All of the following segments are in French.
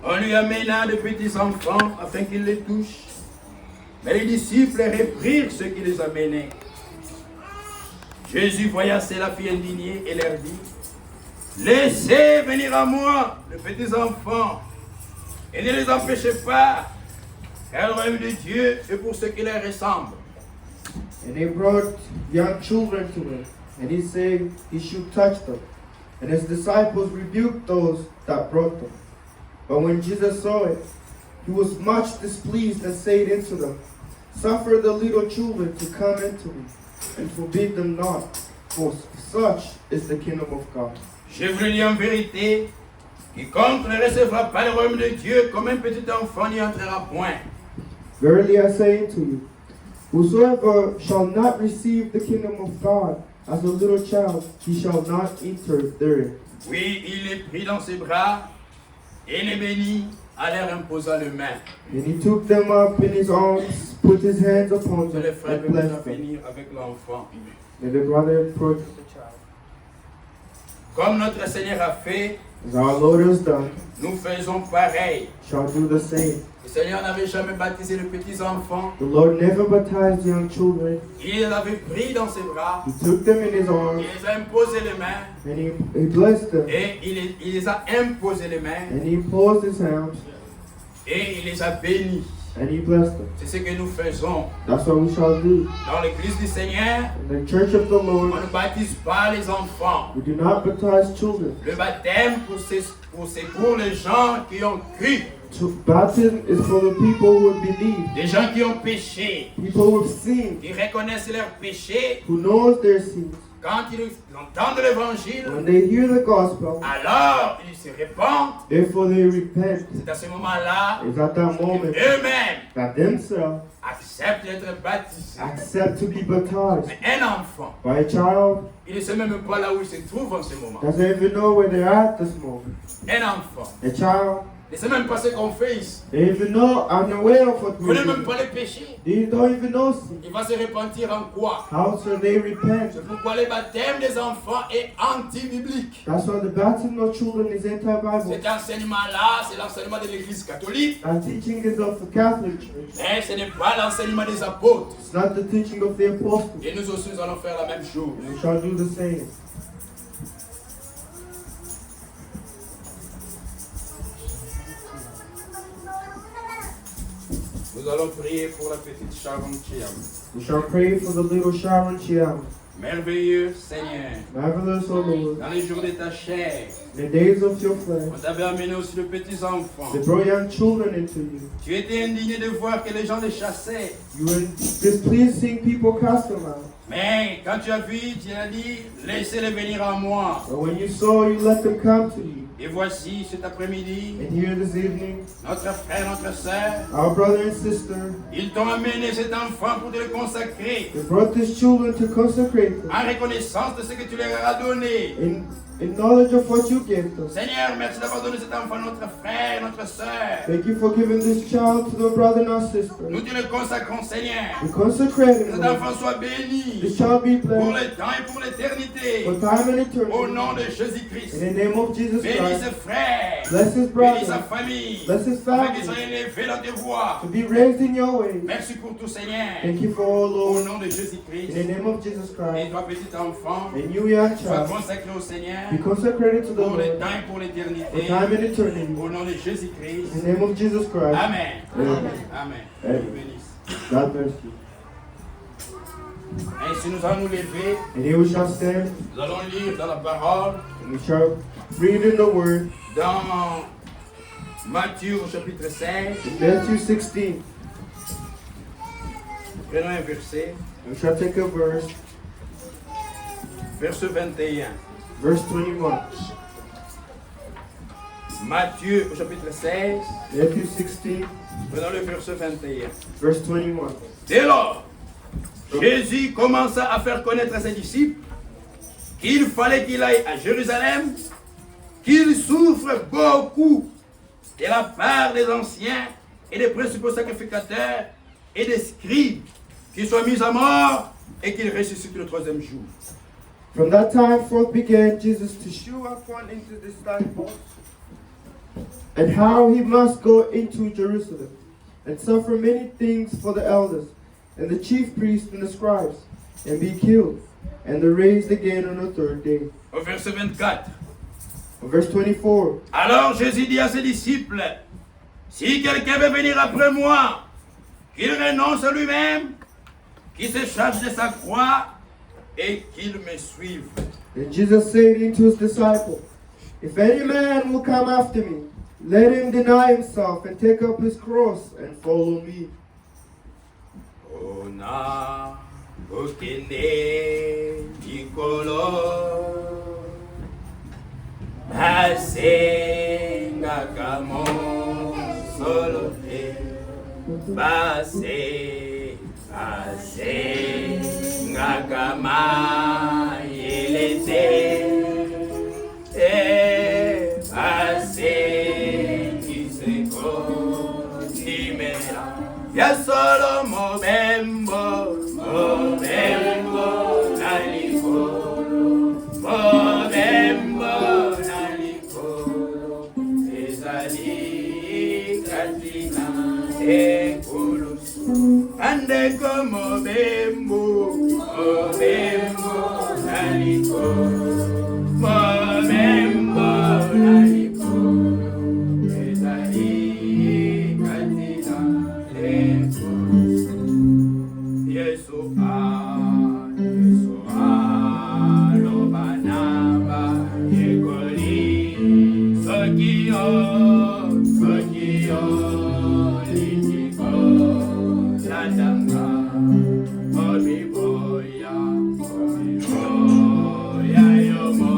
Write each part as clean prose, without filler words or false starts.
On lui amena de petits enfants afin qu'ils les touchent. Mais les disciples reprirent ceux qui les amenaient. Jésus voya cela, fut indigné et leur dit: Laissez venir à moi les petits enfants et ne les empêchez pas, car le royaume de Dieu est pour ceux qui leur ressemblent. And they brought young children to him, and he said he should touch them. And his disciples rebuked those that brought them. But when Jesus saw it, he was much displeased and said unto them, Suffer the little children to come into me, and forbid them not, for such is the kingdom of God. Je vous le dis en vérité, quiconque ne recevra pas le royaume de Dieu comme un petit enfant n'y entrera point. Verily I say unto you, whosoever shall not receive the kingdom of God as a little child, he shall not enter therein. Oui, il les prit dans ses bras et les bénit en leur imposant les mains. And he took them up in his arms, put his hands upon Que them, les frères and peuvent blessed them. venir avec l'enfant. And the brother approached the child. Comme notre Seigneur a fait, As our Lord has done, nous faisons pareil. shall do the same. Le Seigneur n'avait jamais baptisé les petits enfants. The Lord never baptized young children. Il les avait pris dans ses bras. He took them in his Il arms, les a imposé les mains. and he blessed them. Et il les a imposé les mains. And he posed his hands, Et il les a bénis. and he blessed them. C'est ce que nous faisons. That's what we shall do. Dans l'église du Seigneur, In the church of the on Lord, ne baptise pas les enfants. we do not baptize children. Le baptême, c'est pour les gens qui ont cru. So baptism is for the people who believe, Des gens qui ont péché. people who have sinned, Qui reconnaissent leurs péchés. who knows their sins. Quand ils entendent l'évangile, When they hear the gospel, alors ils se répandent. therefore they repent. C'est à ce moment-là It's at that moment eux-mêmes that themselves acceptent d'être baptisés. accept to be baptized. Mais un enfant, By a child il ne sait même pas là où il se trouve en ce moment. doesn't even know where they're at this moment. Un enfant, A child, il ne sait même pas ce qu'on fait ici. they even know, unaware of what Il ne we're connaît même doing. pas les péchés. They don't even know sin. Il va se repentir en quoi? How shall they repent? C'est pourquoi le baptême des enfants est anti-biblique. That's why the baptism of children is anti-Bible. Cet enseignement-là, c'est l'enseignement de l'Église catholique. That teaching is of the Catholic Church. Mais ce n'est pas l'enseignement des apôtres. It's not the teaching of the apostles. Et nous aussi, nous allons faire la même chose. We shall do the same. Nous allons prier pour la petite Sharon Chiam. We shall pray for the little Sharon Chiam. Merveilleux Seigneur, Marvelous, O Lord, dans les jours de ta chair, in the days of your flesh, on t'avait amené aussi de petits enfants. they brought young children into you. Tu étais indigné de voir que les gens les chassaient. You were displeased seeing people cast them out. Mais quand tu as vu, tu as dit, laissez-les venir à moi. But when you saw, you let them come to you. Et voici cet après-midi, And here this evening, notre frère, notre sœur, our brother and sister, ils t'ont amené cet enfant pour te le consacrer. they brought these children to consecrate them En reconnaissance de ce que tu leur as donné. in knowledge of what you gave them. Seigneur, merci d'avoir donné cet enfant à notre frère, notre sœur. Thank you for giving this child to the brother and our sister. Nous te le consacrons, Seigneur. We consecrate Que him, cet Lord. enfant soit béni This child be pour blessed le temps et pour l'éternité. for time and Au eternity. nom de In Jésus-Christ. the name of Jesus Bénis Christ, ses frères. bless his Bénis sa brother, famille. bless his Afin qu'ils family, soient élevés dans tes voies. to be raised in your ways. Merci pour tout, Seigneur. Thank you for all, Au Lord. nom de In Jésus-Christ. the name of Jesus Et Christ, toi, petit enfant, and you, young sois child, consacré au Seigneur be consecrated to the pour le Lord temps et pour for l'éternité. time and eternity. Au nom de Jésus-Christ. In the name of Jesus Christ, Amen. Amen. Amen. Amen. Dieu bénisse. God bless you. Ainsi, nous allons nous lever. And here we shall stand, Nous allons lire dans la parole, and we shall read in the Word, dans Matthieu au chapitre 16. in Matthew 16. Prenons un verset, We shall take a verse, verset 21. verse 21. Matthieu au chapitre 16, Matthew 16, prenons le verset 21. verse 21. Dès lors, Jésus commença à faire connaître à ses disciples qu'il fallait qu'il aille à Jérusalem, qu'il souffre beaucoup de la part des anciens et des principaux sacrificateurs et des scribes, qu'il soit mis à mort et qu'il ressuscite le troisième jour. From that time forth began Jesus to shew upon his disciples and how he must go into Jerusalem, and suffer many things for the elders, and the chief priests and the scribes, and be killed, and be raised again on the third day. Au verset 24. Verse 24. Alors Jésus dit à ses disciples, si quelqu'un veut venir après moi, qu'il renonce à lui-même, qu'il se charge de sa croix et qu'il me suive. And Jesus said unto his disciples, if any man will come after me, let him deny himself and take up his cross and follow me. Ona okene nikolo basenga kamo solo te basenga kama yelete basengiseko nimera ya solo momembo nalikolo ezali katina ekulusu andeko momembo nalikolo ezali katina ekulusu Yesu lobanaba yekoli sokio litiko latanga omiboya yomo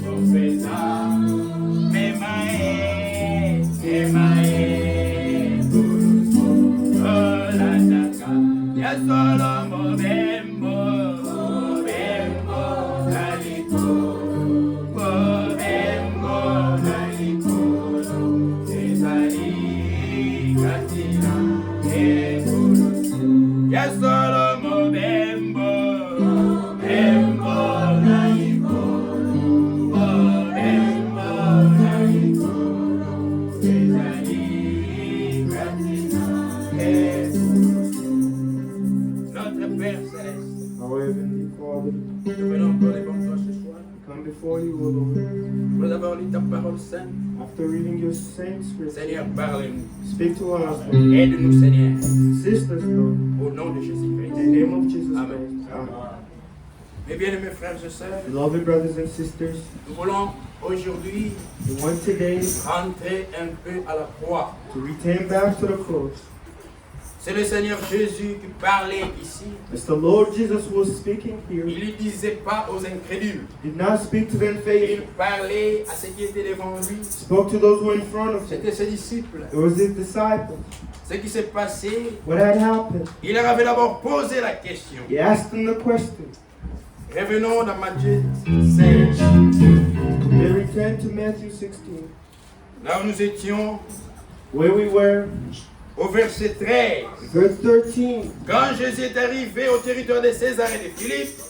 confesa memae kurusu olatanga yasolo momembo naliko ezali katina ekulusu yasolo momembo naliko ezali katina ekulusu. Notre Père Céleste, Our Heavenly Father, nous venons encore devant toi ce soir. come before you, O Lord. Nous avons lu ta parole sainte. After reading your saint scripture, Seigneur, parle-nous. speak to us, Lord. Aide-nous, Seigneur, Assist us, Lord. au nom de In Jésus-Christ. the name of Jesus Amen. Christ. Amen. Mes bien-aimés frères et sœurs, Beloved brothers and sisters, nous voulons aujourd'hui we want today rentrer un peu à la croix. to return back to the cross. C'est le Seigneur Jésus qui parlait ici. It's the Lord Jesus who was speaking here. Il ne disait pas aux incrédules. He did not speak to the Il unfaithful. parlait à ceux qui étaient devant lui. He spoke to those who were in front of him. C'était ses disciples. It was his disciples. Ce qui s'est passé, What had happened? il leur avait d'abord posé la question. He asked them the question. Revenons dans Matthieu 16. They returned to Matthew 16, Là où nous étions, where we were, au verset 13. verse 13. Quand Jésus est arrivé au territoire de César et de Philippe,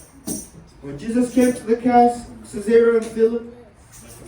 When Jesus came to the Caesarea and Philip,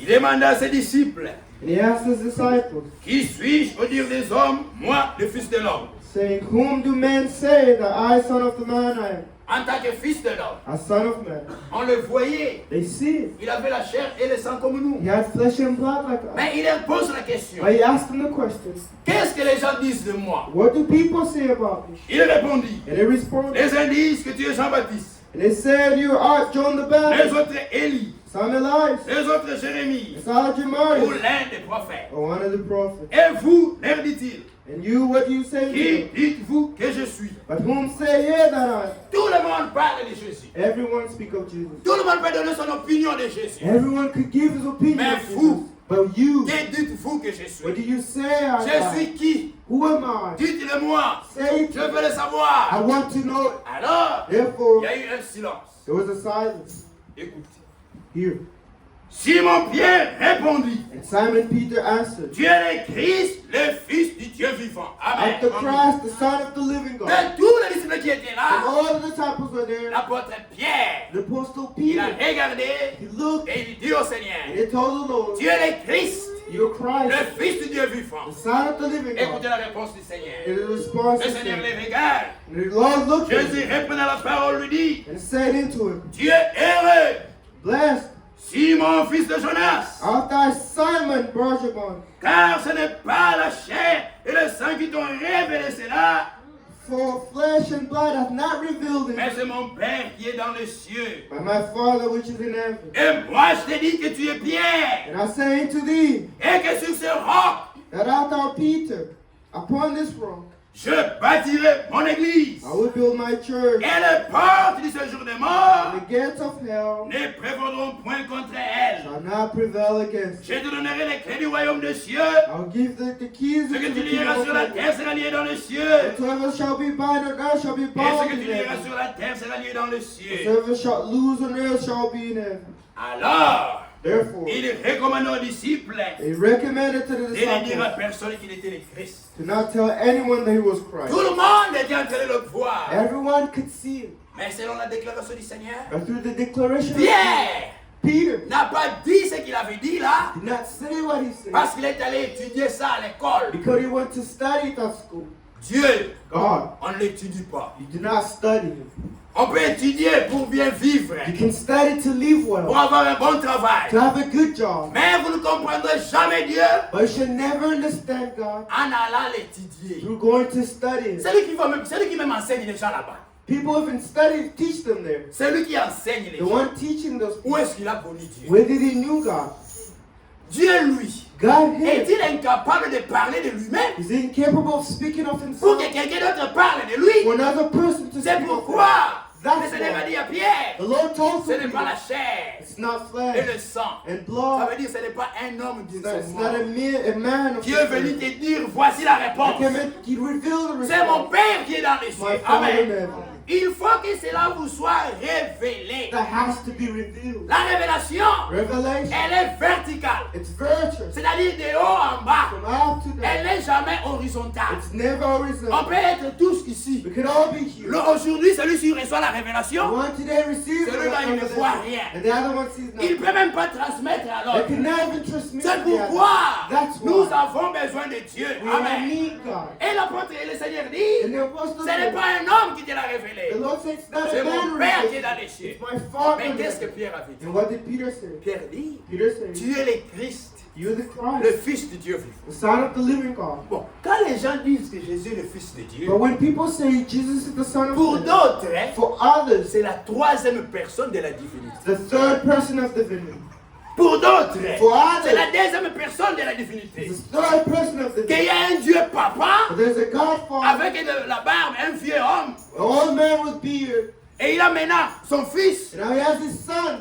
il demanda à ses disciples, and he asked his disciples, qui suis-je au dire des hommes, moi, le Fils de l'homme? saying, whom do men say that I, Son of the Man, I am? En tant que Fils de l'homme, A Son of Man. on le voyait, They see it. il avait la chair et le sang comme nous. He had flesh and blood like us. Mais il leur pose la question, But he asked them the question, qu'est-ce que les gens disent de moi? what do people say about me? Il répondit, And they responded, les uns disent que tu es Jean-Baptiste, and they said, you are John the les Baptist, autres Élie, some Elias, les autres Jérémie, some ou Jeremiah, l'un des prophètes. or one of the prophets. Et vous, leur dit-il, And you, what do you say to qui them? dites-vous que je suis? But whom say ye that I am? Tout le monde parle de Jésus. Everyone speak of Jesus. Tout le monde peut donner son opinion de Jésus. Everyone could give his opinion Mais of Jesus. vous, But you, que dites-vous que je what do suis? you say I Je am? suis qui? Who am I? Dites-le-moi. Say it. Je veux le I savoir. want to know it. Alors, Therefore, il y a eu un silence. there was a silence. Écoutez. Here. Simon-Pierre répondit, And Simon Peter answered, tu es le Christ, le Fils du Dieu vivant. Amen. "At the Christ, the Son of the living God." De tous les disciples qui étaient And là, all the disciples were there. l'apôtre Pierre, The apostle il a Peter, regardé he looked et il dit au and Seigneur, he told the Lord, tu es le Christ, You're le Christ, Fils du Dieu vivant. the Son of the living Écoutez God. la réponse du Seigneur. And the response Le is Seigneur there. les regarde. And the Lord looked at Jésus him répondant à la parole lui dit, and said into him, tu es heureux, Blessed Simon, fils de Jonas, art thou Simon Barjabon, car ce n'est pas la chair et le sang qui t'ont révélé cela, for flesh and blood hath not revealed mais it, c'est mon Père qui est dans les cieux. but my Father which is in heaven. Et moi je t'ai dit que tu es Pierre, And I say unto thee, et que sur ce roc, that art thou Peter, upon this rock je bâtirai mon église. I will build my church, Et les portes du séjour des morts and the gates of hell ne prévaudront point contre elle. shall not prevail against Je it. te donnerai les clés du royaume des cieux. I'll give the keys Ce of que the tu kingdom lieras of sur la heaven. terre sera lié dans les cieux. Whatsoever shall be bound on earth shall be Et ce bound que in tu lieras heaven. sur la terre sera lié dans les cieux. Whatsoever shall loose on earth shall be in heaven. Alors, Therefore, il recommande aux disciples he recommended to the de ne dire à disciples personne qu'il était le Christ. to not tell anyone that he was Christ. Tout le monde était en train de le voir. Everyone could see him. Mais selon la déclaration du Seigneur, But through the declaration of Pierre Peter n'a pas dit ce qu'il avait dit là, did not say what he said parce qu'il est allé étudier ça à l'école. because he went to study it at school. Dieu, God, on ne l'étudie pas. you do not study him. On peut étudier pour bien vivre, You can study to live pour well, avoir un bon travail. to have a good job. Mais vous ne comprendrez jamais Dieu But you should never understand God en allant l'étudier. through going to study him. C'est lui qui même enseigne les gens là-bas. People even study, teach them there. C'est lui qui enseigne les The gens. one teaching those Où people. est-ce qu'il a connu Dieu? Where did he knew God? Dieu, lui, God him. est-il incapable de parler de lui-même Is he incapable of speaking of pour himself? que quelqu'un d'autre parle de lui? For another person to C'est speak of him. pourquoi le That's Seigneur a why dit à Pierre, the Lord told ce n'est pas la Peter, chair it's not et flesh le sang. and Ça blood. veut dire que ce n'est pas un homme qui It's not est a man of Dieu est venu te dire, voici la réponse. He revealed the C'est mon response. Père qui est dans les My cieux. Father in Amen. heaven. Il faut que cela vous soit révélé. That has to be revealed. La révélation, Revelation. elle est verticale. It's virtuous. C'est-à-dire de haut en bas. From up to Elle down. n'est jamais horizontale. It's never On horizontal. peut être tous ici. We can all be here. Aujourd'hui, celui qui reçoit la The révélation, one today receives celui-là, il ne voit rien. and the other one sees il ne nothing. peut même pas transmettre à They l'autre. can not even transmit C'est to the other. pourquoi That's nous why avons besoin de Dieu. we Amen. need God. Et l'apôtre et le Seigneur And dit, the apostle ce n'est said, pas un homme qui te l'a révélé. the Lord said it's not C'est a mon man Père who qui est revealed dans les it. cieux. It's my Father. Mais in qu'est-ce que heaven. Pierre avait dit? And what did Peter say? Pierre dit, Peter said, tu es le Christ, you're the le Christ, Fils du Dieu vivant. the Son of the living God. Bon, quand les gens disent que Jésus est le Fils de Dieu, But when people say Jesus is the Son of pour God, d'autres, for others, c'est la troisième personne de la divinité. the third person of divinity. Pour d'autres, For others, c'est la deuxième personne de la divinité. the third person of Qu'il divinity. y a un Dieu papa But there's a God Father, avec de la barbe, un vieux homme, an old man with beard, et il a maintenant son fils and now he has his son.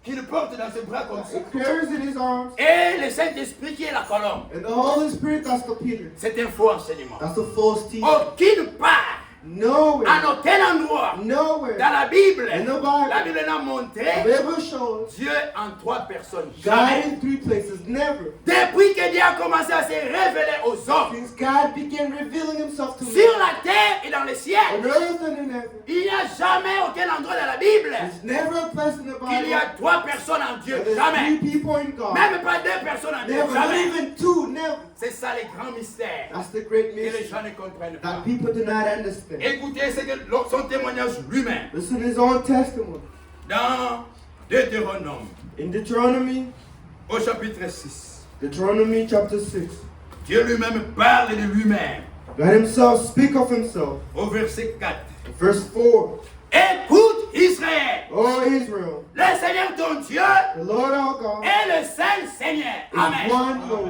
qui le porte dans ses bras comme ça. He carries in his arms, Et le Saint-Esprit qui est la colombe. and the Holy Spirit, that's the Peter. C'est un faux enseignement. That's the false teaching. Aucune part, Nowhere, en aucun endroit, nowhere, dans la Bible, in the Bible, la Bible n'a the montré Bible shows Dieu en trois personnes. God Jamais. in three places. Never. Depuis que Dieu a commencé à se révéler aux hommes, Since God began revealing himself to sur me la terre et dans le ciel, on earth and in heaven, il n'y a jamais aucun endroit dans la Bible there's never a place in the qu'il y Bible a trois personnes en Dieu. where there's Jamais. three people in God. Même pas deux personnes en Dieu. Never, not Jamais. even two, never. C'est ça les grands mystères That's the great que les mystery gens ne comprennent pas. that people do not understand. Écoutez ce que son témoignage lui-même Listen to his own testimony. dans Deutéronome In Deuteronomy, au chapitre 6. Deuteronomy chapter 6, Dieu lui-même parle de lui-même God himself speak of himself. au verset 4. Verse 4, Écoute Israël, O Israel, le Seigneur ton Dieu the Lord our God est le seul Seigneur. is Amen. one Lord.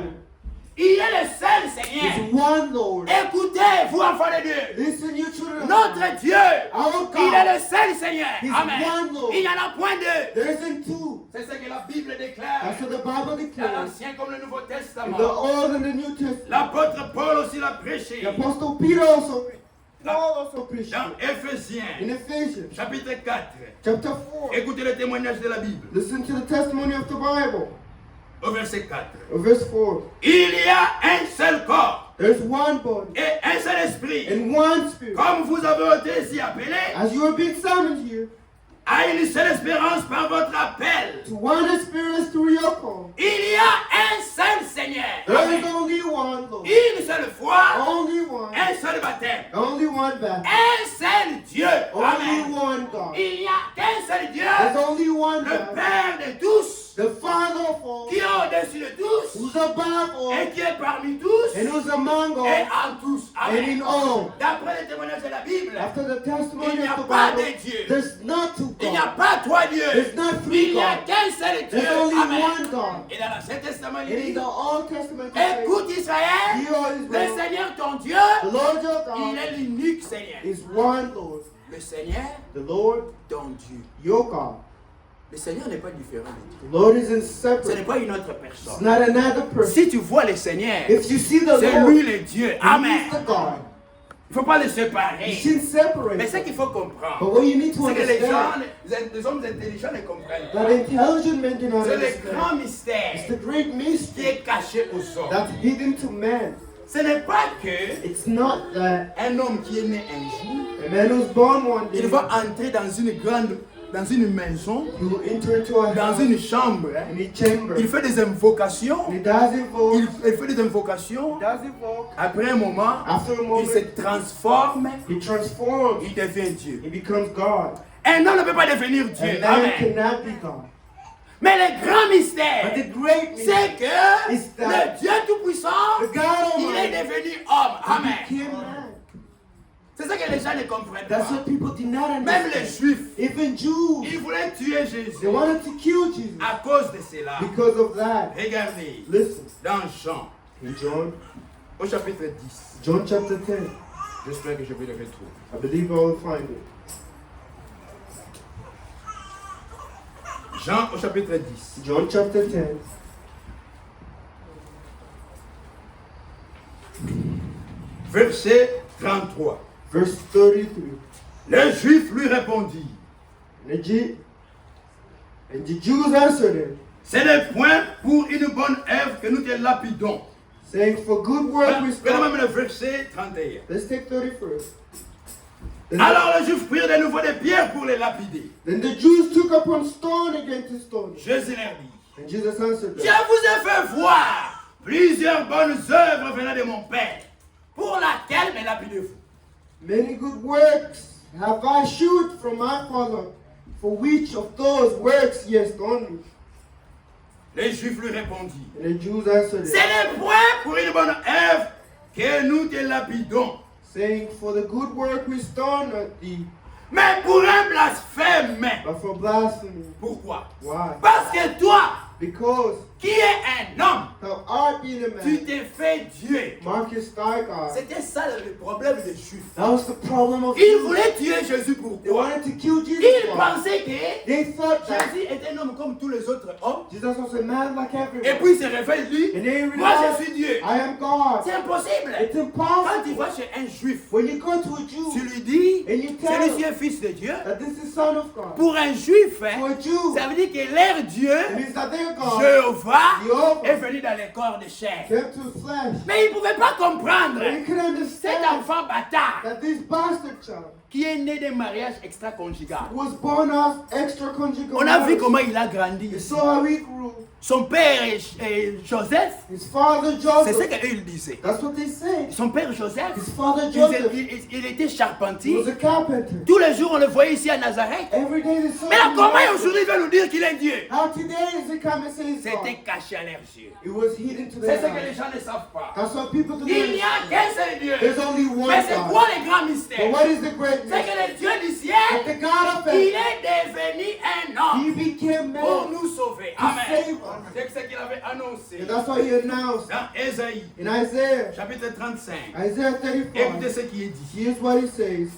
Il est le seul Seigneur. Is one Lord. Écoutez, vous enfants de Dieu, Listen, you children of God. notre Dieu, Our il est God, le seul Seigneur. He's Amen. one Lord. Il n'y en a point deux. there isn't two. C'est ce que la Bible déclare That's what the Bible dans declares. l'Ancien comme le Nouveau In Testament. the Old and the New Testament. L'apôtre Paul aussi l'a prêché The Apostle Peter also, Paul also preached dans it. Éphésiens, In Ephesians chapitre 4. chapter 4. Écoutez le témoignage de la Bible Listen to the testimony of the Bible. au verset 4. Verse 4. Il y a un seul corps There's one body et un seul esprit. and one spirit. Comme vous avez été ici appelés, As you are being summoned here, à une seule espérance par votre appel. to one experience through your call. Il y a un seul Seigneur. There Amen. is only one Lord, Une seule foi, only one, un seul baptême, only one baptism, un seul Dieu. only Amen. one God. Il n'y a qu'un seul Dieu, There's only one le God, Père de tous, the Father of all, qui est au-dessus de tous who's above all, et qui est parmi tous and who's among et all, en tous. and in Amen. all. D'après le témoignage de la Bible, After the il testimony n'y a of the pas Bible, de Dieu. there's not two Il n'y a gods. pas trois dieux. There's not Il three n'y a gods. qu'un seul Dieu. There's only Amen. one God. Et dans l'Ancien Testament, And il in dit, the Old Testament, it says, écoute Israël, Hear, O le Israel, Seigneur ton Dieu, the Lord your il God est l'unique Seigneur. is one Lord. Le Seigneur The Lord, ton Dieu. your God. Le Seigneur n'est pas différent de Dieu. The Lord isn't Ce n'est separate. pas une autre It's personne. not another person. Si tu vois le Seigneur, If you see the c'est Lord, lui le Dieu. He Amen. is the God. Il ne faut pas les You séparer. shouldn't separate Mais ce them. qu'il faut But comprendre, what you need to c'est que les understand, gens, les hommes intelligents ne comprennent that pas. intelligent men do not C'est le understand. grand It's mystère the great qui mystery est caché aux hommes. that's hidden to man. Ce n'est pas que It's not that un homme qui est né un jour, a man who's born one day, il va entrer dans une maison, he will enter into a dans house, une chambre. in a chamber. Il fait des invocations. And he does invoke. Il fait des invocations. Does invoke. Après un moment, After a il moment, se transforme. he transforms. Il devient Dieu. He becomes God. Un homme ne peut pas devenir Dieu. And man Amen. cannot be God. Mais le grand But mystère, the great mystery, c'est que is that le Dieu Tout-Puissant, the God il est Almighty devenu homme. Amen. became man. C'est ça que les gens ne comprennent pas. That's what people did not Même les understand. Juifs, Even Jews, ils voulaient tuer they Jésus wanted to kill Jesus à cause de cela. because of that. Regardez, Listen, dans Jean, in John, au chapitre 10, John chapter 10, j'espère que je vais le retrouver. I believe I will find it. Jean au chapitre 10. John chapter 10, Verset 33. verse 33. Les Juifs lui répondirent, And the Jews answered him, c'est le point pour une bonne œuvre que nous te lapidons. saying, For good work we Prenons stop. même le verset 31. Let's take 31st. Then Alors les Juifs prirent de nouveau des pierres pour les lapider. the Jews took upon stone again to stone him. Jésus leur dit, And Jesus answered je them, vous ai fait voir plusieurs bonnes œuvres venant de mon Père. Pour laquelle me lapidez-vous? Many good works have I shewed from my Father. For which of those works ye stone me? Les Juifs lui répondirent, And the Jews answered c'est him, le point pour une bonne œuvre que nous te lapidons. saying, For the good work we stone not thee, Mais pour un blasphème. but for blasphemy. Pourquoi? Why? Parce que toi, Because qui es un homme, thou art being a tu man, t'es fait Dieu. Marcus thy God. C'était ça le problème des Juifs. That was the problem of Ils Jews. voulaient tuer Jésus They pourquoi? wanted to kill Jesus. Ils Why? pensaient que They thought that Jésus était un homme comme tous les autres hommes. Jesus was a man like Et everyone. puis il se révèle, lui, And they moi je realized, suis Dieu. I am God. C'est impossible. It's Quand tu impossible. vas chez un juif, When you go to a tu Jew lui dis, and you tell celui-ci him est fils de Dieu. that this is Son of God, Pour un juif, for hein, a Jew, ça veut dire que leur Dieu, it means that their God Jéhovah, Jehovah, est venu dans les corps de chair. came to flesh. Mais ils ne pouvaient pas comprendre And you can cet understand enfant bâtard that this bastard child qui est né d'un mariage extra-conjugal. was born of extra-conjugal On a vu marriage. comment il a grandi. You saw how he grew. Son père Joseph, His father c'est ce Joseph, qu'eux disaient. that's what they say. Son père Joseph, His father il, Joseph, il était he charpentier. was a carpenter. Tous les jours, on le voyait ici à Nazareth. Every day they saw Mais là, him. comment aujourd'hui il veut nous dire qu'il est Dieu? How today is he come and say he's God? C'était caché à leurs yeux. It was hidden to C'est their ce que les eyes. gens ne savent pas. That's what people do. Il n'y a qu'un seul Dieu. There's only one Mais c'est God. quoi le grand But mystère? what is the great C'est que mystery? le Dieu du That ciel, the God of il heaven, est devenu un homme he became pour man. nous sauver. To Amen. save us. C'est ce qu'il avait annoncé And that's what he announced dans Ésaïe, in Isaiah. chapitre 35. Isaiah Écoutez 35. ce qui est dit. Here's what he says.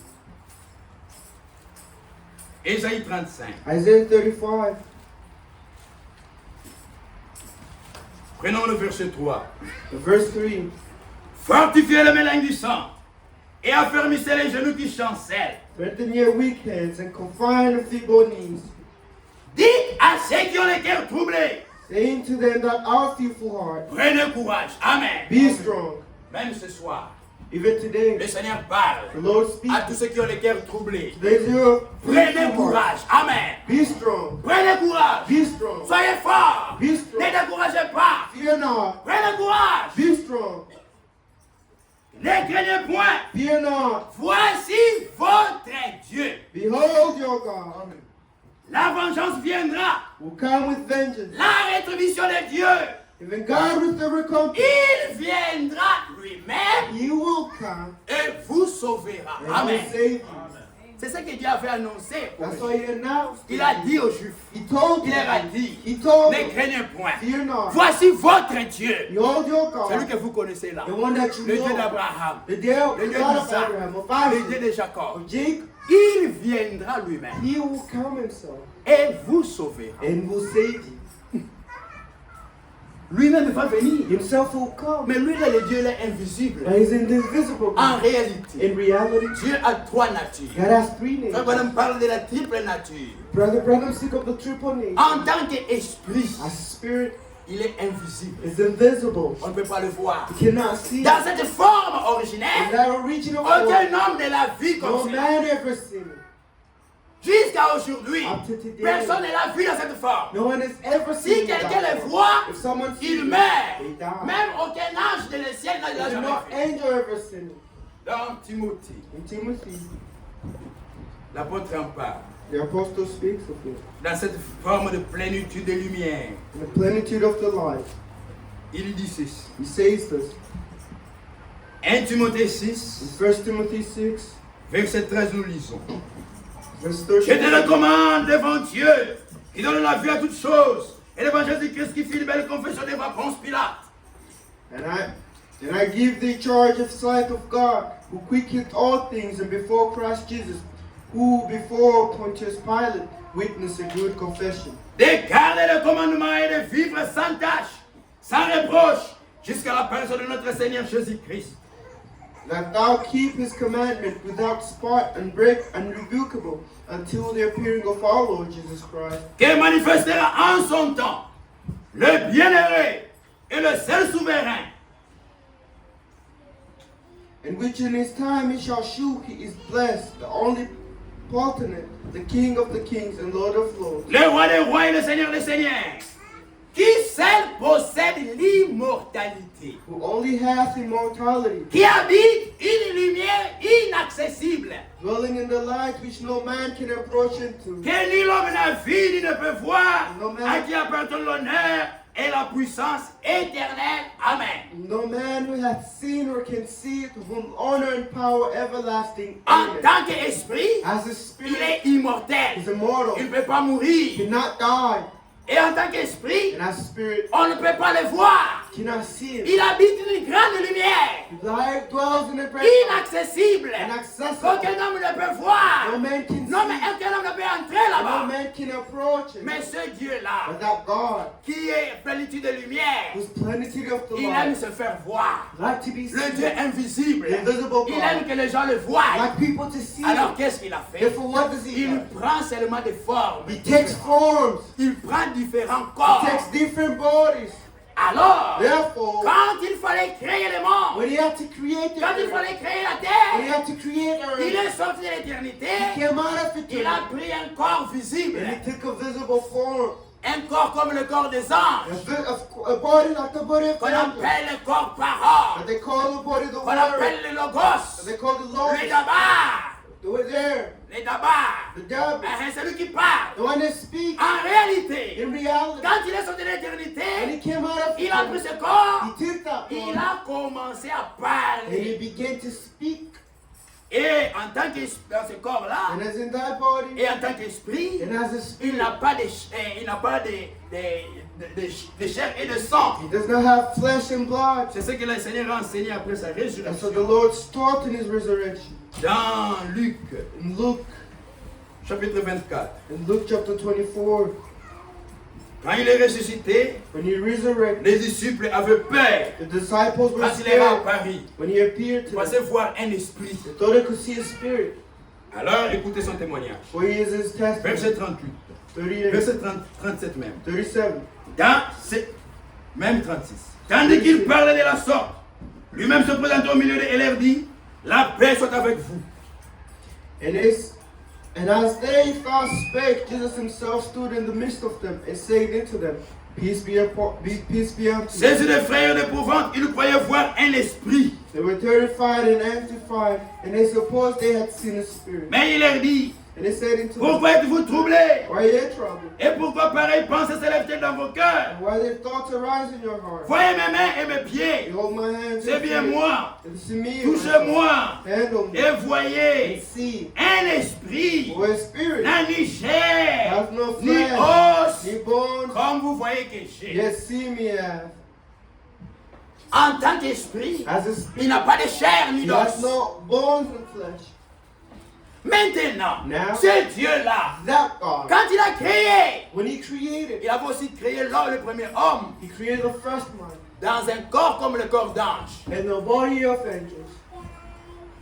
Ésaïe 35. Isaiah 35. Prenons le verset 3. Verse 3. Fortifiez le mélange du sang et affermissez les genoux qui chancellent. Strengthen your weak hands and confine the feeble knees, Dites à ceux qui ont le cœur troublé, saying to them that are fearful heart, prenez courage. Amen. Be strong. Même ce soir, Even today, Le Seigneur parle the Lord à speaks. tous ceux qui ont les cœurs troublés. There's your Prenez courage. Amen. Be strong. Prenez courage. Be strong. Soyez forts. Be Ne strong. découragez pas. Fear not. Prenez courage. Be strong. Ne craignez point. Fear not. Voici votre Dieu. Behold your God La vengeance viendra. will come with vengeance. La rétribution de Dieu. Even God with the recompense. Il viendra lui-même He will come et vous sauvera. and Amen. will save you. C'est ce que Dieu avait annoncé. That's why he announced. Il a dit aux Juifs. He told Il leur a them. dit. He told Ne them. craignez point. Fear not. Voici votre Dieu. Behold your Celui God. que vous connaissez là. The one that you Le Dieu know. d'Abraham. The Dieu Le Dieu God of d'Isaac. Abraham, of Le Dieu Isaac, de Jacob. of Jacob. Il viendra lui-même He will come himself et vous sauvera. and will save you. Lui-même va venir. Himself will come. Mais lui, là, le Dieu, il est invisible. But he's invisible. En réalité, In reality, Dieu a trois natures. God has three names. Frère Branham parle de la triple nature. Brother Branham speak of the triple name. En tant qu'esprit, As spirit il est invisible. is invisible. On ne peut pas le voir. You cannot see it. Dans cette forme In originelle, that original form, aucun homme ne l'a vu no comme ça. man ever seen it. Jusqu'à aujourd'hui, Up to today, personne ne l'a vu dans cette forme. no one has ever Si seen it. quelqu'un that le form. voit, If someone sees il it, meurt. they die. Même aucun ange de le ciel ne l'a There's jamais no vu. angel ever seen it. Dans Timothée, In Timothy, l'apôtre en parle. the apostle speaks of it. Dans cette forme de plénitude de lumière, In the plenitude of the light, il dit ceci. he says this. 1 Timothée 6, In 1 Timothy 6, verset 13, nous lisons. verse Je te 13. recommande devant Dieu, qui donne la vie à toutes choses, et devant Jésus-Christ qui fit une belle confession devant Ponce Pilate. And I give thee charge of sight of God, who quicketh all things, and before Christ Jesus, who before Pontius Pilate witnessed a good confession. De garder le commandement et de vivre sans tâche, sans reproche, jusqu'à la personne de notre Seigneur Jésus-Christ. That thou keep his commandment without spot and break unrebukable until the appearing of our Lord Jesus Christ, Qui manifestera en son temps le bienheureux et le seul souverain, in which in his time he shall shew he is blessed, the only potentate, the King of the kings and Lord of lords, le roi des rois et le Seigneur des seigneurs, qui seul possède l'immortalité, who only hath immortality, qui habite une lumière inaccessible, dwelling in the light which no man can approach into, que ni l'homme n'a vu ni ne peut voir, No man. à qui appartient l'honneur et la puissance éternelle. Amen. no man who hath seen or can see, to whom honor and power everlasting. En Amen. tant qu'esprit, As a il spirit est immortel. is immortal, Il ne peut pas mourir. cannot die, Et en tant qu'esprit, and as a spirit on ne peut pas le voir. cannot see it. Il habite une grande lumière, Life dwells in a great light, inaccessible, inaccessible. qu'aucun homme ne peut voir. No man can Non, mais see, aucun homme ne peut entrer no là-bas. man can approach it. Mais ce Dieu-là, But that God, qui est plénitude de lumière, whose plenitude of the il aime light, se faire voir. like to be Le Dieu seen, invisible, invisible il aime God, que les gens le voient. like people to see. Alors qu'est-ce qu'il a fait? Therefore, what does he Il do? prend seulement des formes. He takes forms. Il prend différents He corps. takes different bodies. Alors, Therefore, quand il fallait créer le monde, when he had to create the quand il earth, fallait créer la when he terre, had to create il earth, est sorti de l'éternité, he came out of il eternity, a pris un corps visible, and he took a visible form, un corps comme le corps des a, anges, a body like the body of qu'on the angels, appelle le corps parole, that they call the body the qu'on word, appelle le that logos, they call the Lord, le dabar, the word there, le dabar, the devil, celui qui parle. the one that speaks. En réalité, In reality, quand il est sorti de when he l'éternité, came out of il a pris eternity, ce corps, he took that il form, a commencé à and he parler. began to speak. Et en tant qu'esprit, dans ce corps-là, And as in that body, et en tant qu'esprit, and as a il spirit, n'a pas de chair et de sang. he does not have flesh and blood. C'est ce que le Seigneur a enseigné après sa And so résurrection. the Lord taught in his resurrection. Dans Luc, In Luke, chapitre 24. in Luke chapter 24, Quand il est ressuscité, when he resurrected, les disciples avaient peur. the disciples were Quand il est à scared Paris, when he appeared ils to them. pensaient voir un esprit. They thought they could see a spirit. Alors écoutez son témoignage. For he is his Verset testament. 38, 38, verset 37 même. 37. Même 36. Tandis qu'il parlait de la sorte, Lui-même se présenta au milieu d'eux et leur dit, la paix soit avec vous. And as they thus spake, Jesus himself stood in the midst of them and said unto them, peace be unto you. Saisis de frayeur d'épouvante, ils croyaient voir un esprit. They were terrified and anxious, and they supposed they had seen a spirit. Mais il leur dit, And he said unto them, pourquoi êtes-vous troublés? why are you in trouble? Et pourquoi pareille pensée s'élève-t-elle dans vos cœurs? And why their thoughts arise in your heart? Voyez mes mains et mes pieds. Behold my hands C'est and bien feet. moi. It's me, Touchez-moi. handle me, Et and voyez, see. un esprit For a spirit n'a ni chair, has no ni flesh, os, ni bones, comme vous voyez que j'ai. yet see me as. En tant qu'esprit, As a il spirit, n'a pas de chair ni he has d'os. no bones and flesh. Maintenant, Now, ce Dieu-là, that God, quand il a créé, when he created, il avait aussi créé l'homme, le premier homme, he created the first man dans un corps comme le corps d'ange. and the body of angels.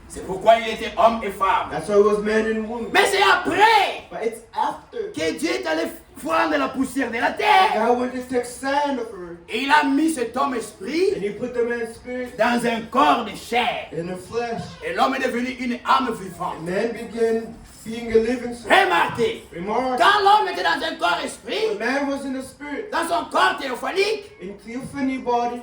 C'est pourquoi il était homme et femme. That's why it was man and woman. Mais c'est après But it's after que Dieu est allé prendre la poussière de la terre God went to take sand of earth et il a mis cet homme esprit and he put the man's spirit dans un corps de chair. in the flesh. Et l'homme est devenu une âme vivante. And man began being a living soul. Remarquez, Remark, quand l'homme était dans un corps when esprit, man was in the spirit, dans son corps théophanique, in theophany body,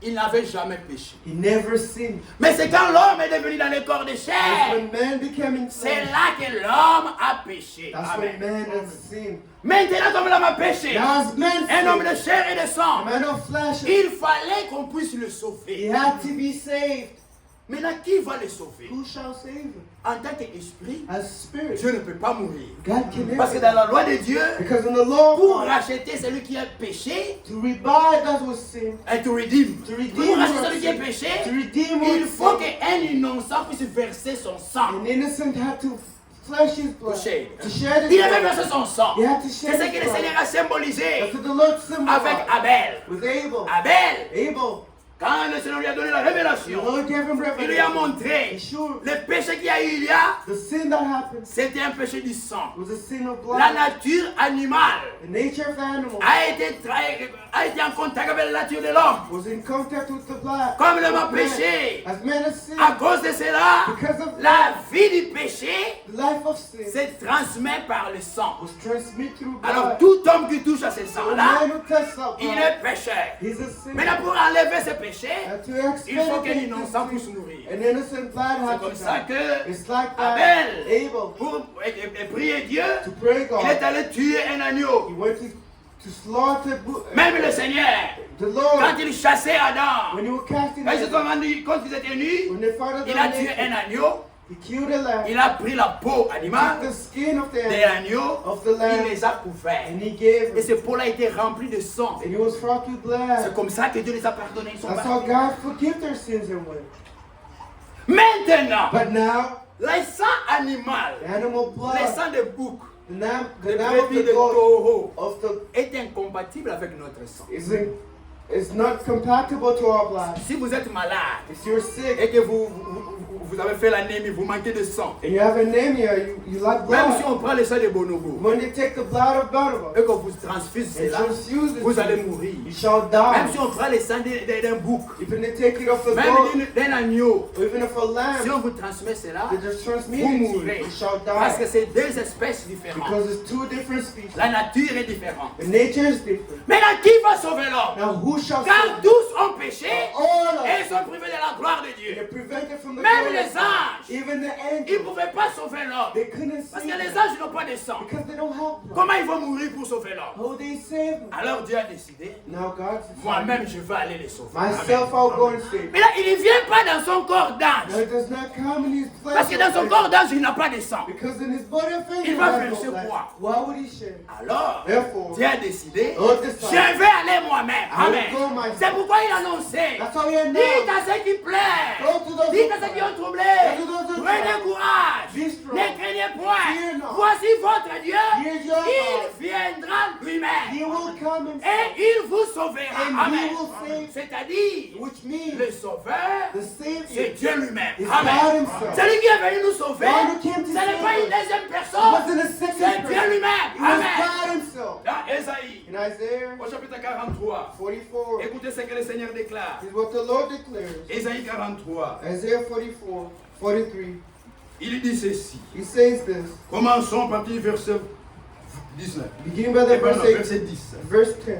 il n'avait jamais péché. he never sinned. Mais c'est quand l'homme est devenu dans le corps de It's chair, when man became in c'est flesh, là que l'homme a péché. that's when Amen. man has sinned. Maintenant, comme l'homme a péché, Now as man un homme sinned, de chair et de a sang, man of flesh, il fallait qu'on puisse le he sauver. had to be saved. Maintenant, qui va le sauver? Who shall save him? En tant qu'esprit, As spirit, Dieu ne peut pas mourir. God can Parce que never. dans la loi de Dieu, Because in the law, pour racheter celui qui a péché, to rebuy that was sin, et to redeem, to redeem pour racheter what celui qui a sin, péché, to redeem il what faut sin, qu'un innocent puisse verser son sang. an innocent had to flesh his blood, Touché. to shed Il his avait blood. versé son sang. He had to C'est shed ce his que le blood. Seigneur a symbolisé That's what the Lord avec symbolized Abel. with Abel. Abel, Abel, quand le Seigneur lui a donné la the révélation, Lord gave him il lui a revelation. montré He showed le péché qu'il y a eu il y a, the sin that happened c'était un péché du sang. was a sin of La blood. nature animale The nature of animal a été en contact avec la nature de l'homme. was in contact with the blood. Comme l'homme a of man. péché, As man has sinned, à cause de cela, because of la vie du péché the life of sin se transmet par le sang. was transmitted through Alors blood. tout homme qui touche à ce So a sang-là, man who tests that il blood, est pécheur. he's a sinner. Maintenant pour enlever ce péché, And to il faut qu'un expiate innocent this puisse sin, mourir. an innocent blood C'est had comme to ça die. que It's like that. Abel, Abel, pour prier Dieu, to pray il est God, allé tuer un agneau. he went to slaughter Même le Seigneur, the Lord. quand il chassait Adam, When you were casting quand ils, them, quand ils étaient nus, when they found out il they a were tué naked, un agneau, he killed a lamb, il a pris la peau took animale the skin of the des animal, agneaux, of the il lamb, les a couverts. and he gave Et him. ce peau-là a été rempli de sang. And he was fraught with C'est blood. comme ça que Dieu les a pardonnés. Ils sont That's how partis. God forgive their sins and went. Maintenant, But now, le sang animal, the animal le blood, sang de bouc, the de lamb of brebis, the de goat, taureau, of the est incompatible avec notre sang. is not compatible to our blood. Si vous êtes malade If you're sick et que vous avez fait l'anémie, vous manquez de sang, and you have anemia, you lack même si blood. on prend le sang de bonobo When they take the blood of Barnabas et qu'on vous transfuse and cela, transfuse vous allez it, mourir. you shall Même die. si on prend le sang d'un bouc, Even they take it off a même goat, d'un agneau, or even of a si lamb, on vous transmet cela, they just transmit vous it to you, mourrez. you shall Parce que die. c'est deux espèces différentes. Because it's two different species. La nature est différente. The nature is different. Maintenant, qui va sauver l'homme? Now who shall Car save? tous ont péché All of et us. sont privés de la gloire de Dieu. They're prevented from the Même glory les of God. anges, Even the ils ne angels, pouvaient pas sauver l'homme. they couldn't Parce save que les them anges n'ont pas de sang. because they don't have blood. Comment ils vont mourir pour sauver l'homme? How they save them? Alors Dieu a décidé, Now God says, moi-même je vais aller les sauver. myself Amen. I'll go and save them. Mais là, il ne vient pas dans son corps Now d'ange. it does not come in his flesh. Parce que dans son corps d'ange, il n'a pas de sang. Because in his body of faith, Il he va has no verser blood. quoi? Why would he shed? Alors, Therefore, Dieu a décidé, Lord je decided, vais aller moi-même. I will Amen. go myself. C'est pourquoi il a annoncé. That's how he Dites announced. à ceux qui pleurent. Go to those Dites who à ceux qui cry. ont troublé. Go to those who Prenez cry. courage. Be strong. Ne craignez point. Fear not. Voici votre Dieu. Here's your Il God. viendra lui-même. He will come Et himself, il vous sauvera. And Amen. he will save. C'est-à-dire, which means le sauveur, the c'est Savior Dieu lui-même. is Amen. God himself. Celui qui est venu nous sauver, God who came to ce n'est save pas une us. deuxième It personne. wasn't a C'est second Dieu person. lui-même. It was Amen. God himself. Dans Ésaïe, In In Isaiah au chapitre 43, 44, écoutez ce que le Seigneur déclare. is what the Lord declares. Ésaïe 43, Isaiah 44, 43. il dit ceci. He says this, Commençons par du verset 19. beginning by the verse 8, Verset 10. verse 10.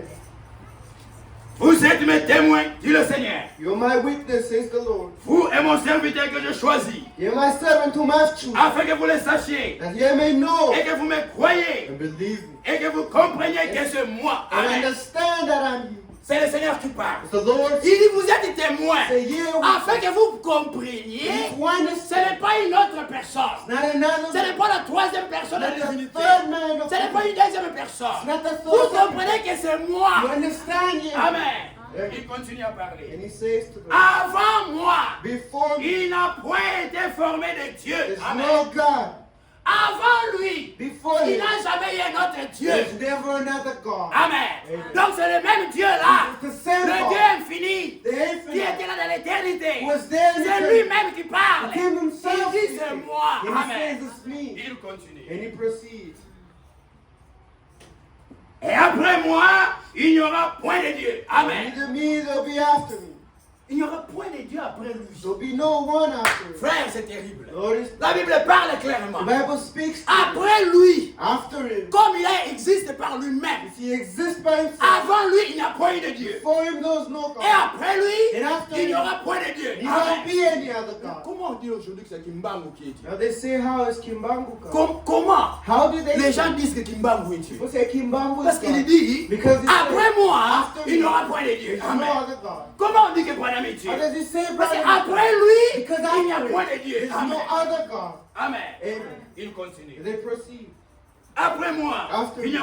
Vous êtes mes témoins, dit le Seigneur. You're my witness, says the Lord. Vous et mon serviteur que je choisis, You're my servant whom I've chosen, afin que vous le sachiez, that ye may know et que vous me croyez, and believe me, et que vous compreniez que c'est moi. and Amen. understand that I'm you. C'est le Seigneur qui parle. It's the Lord. Il dit, vous êtes témoins, Say, ye afin que vous compreniez, ce n'est pas une autre personne. not Ce another, n'est pas la troisième personne de la not the divinité. third man of Ce n'est pas une deuxième personne. not the Vous third man. comprenez que c'est You moi. understand ye? Amen. Yeah. Il continue à parler. And he says to them, Avant moi, before me, il n'a point été formé de Dieu. there's Amen. no God. Avant lui, Before il him, n'a jamais eu un autre Dieu. there's never another God. Amen. Amen. Donc c'est le même Dieu là. It's the same Le God. Dieu infini. The Qui infinite était là dans l'éternité. was there in C'est eternity. lui-même qui parle. Him himself Il dit speaking. c'est moi. And he Amen. says it's me. Il continue. And he proceeds. Et après moi, il n'y aura point de Dieu. Amen. Neither me, there'll be after me. Il n'y aura point de Dieu après lui. There'll be no one after me. Frère, c'est terrible. Notice, La Bible parle clairement. the Bible speaks Après lui, after him. comme il existe par lui-même, If he exists by himself, avant lui, il n'y a point de Dieu. before him there's no Et God. après lui, And after il n'y him, aura point de Dieu. There Amen. won't be any other God. Comment on dit aujourd'hui que c'est Kimbangu qui est Dieu? Now they say, how is Kimbangu God? Comment How do they les say? gens disent que Kimbangu est Dieu? People say Kimbangu Parce is qu'il God. dit, Because he après said, moi, after il n'y me, aura point de Dieu. there's no Amen. other God. Comment on dit que Branham est Dieu? How does he say, Parce brother? qu'après lui, Because il n'y a after point him, de Dieu. there's Amen. no other God. Amen. Amen. Il continue. And they proceed. Après moi, After il n'y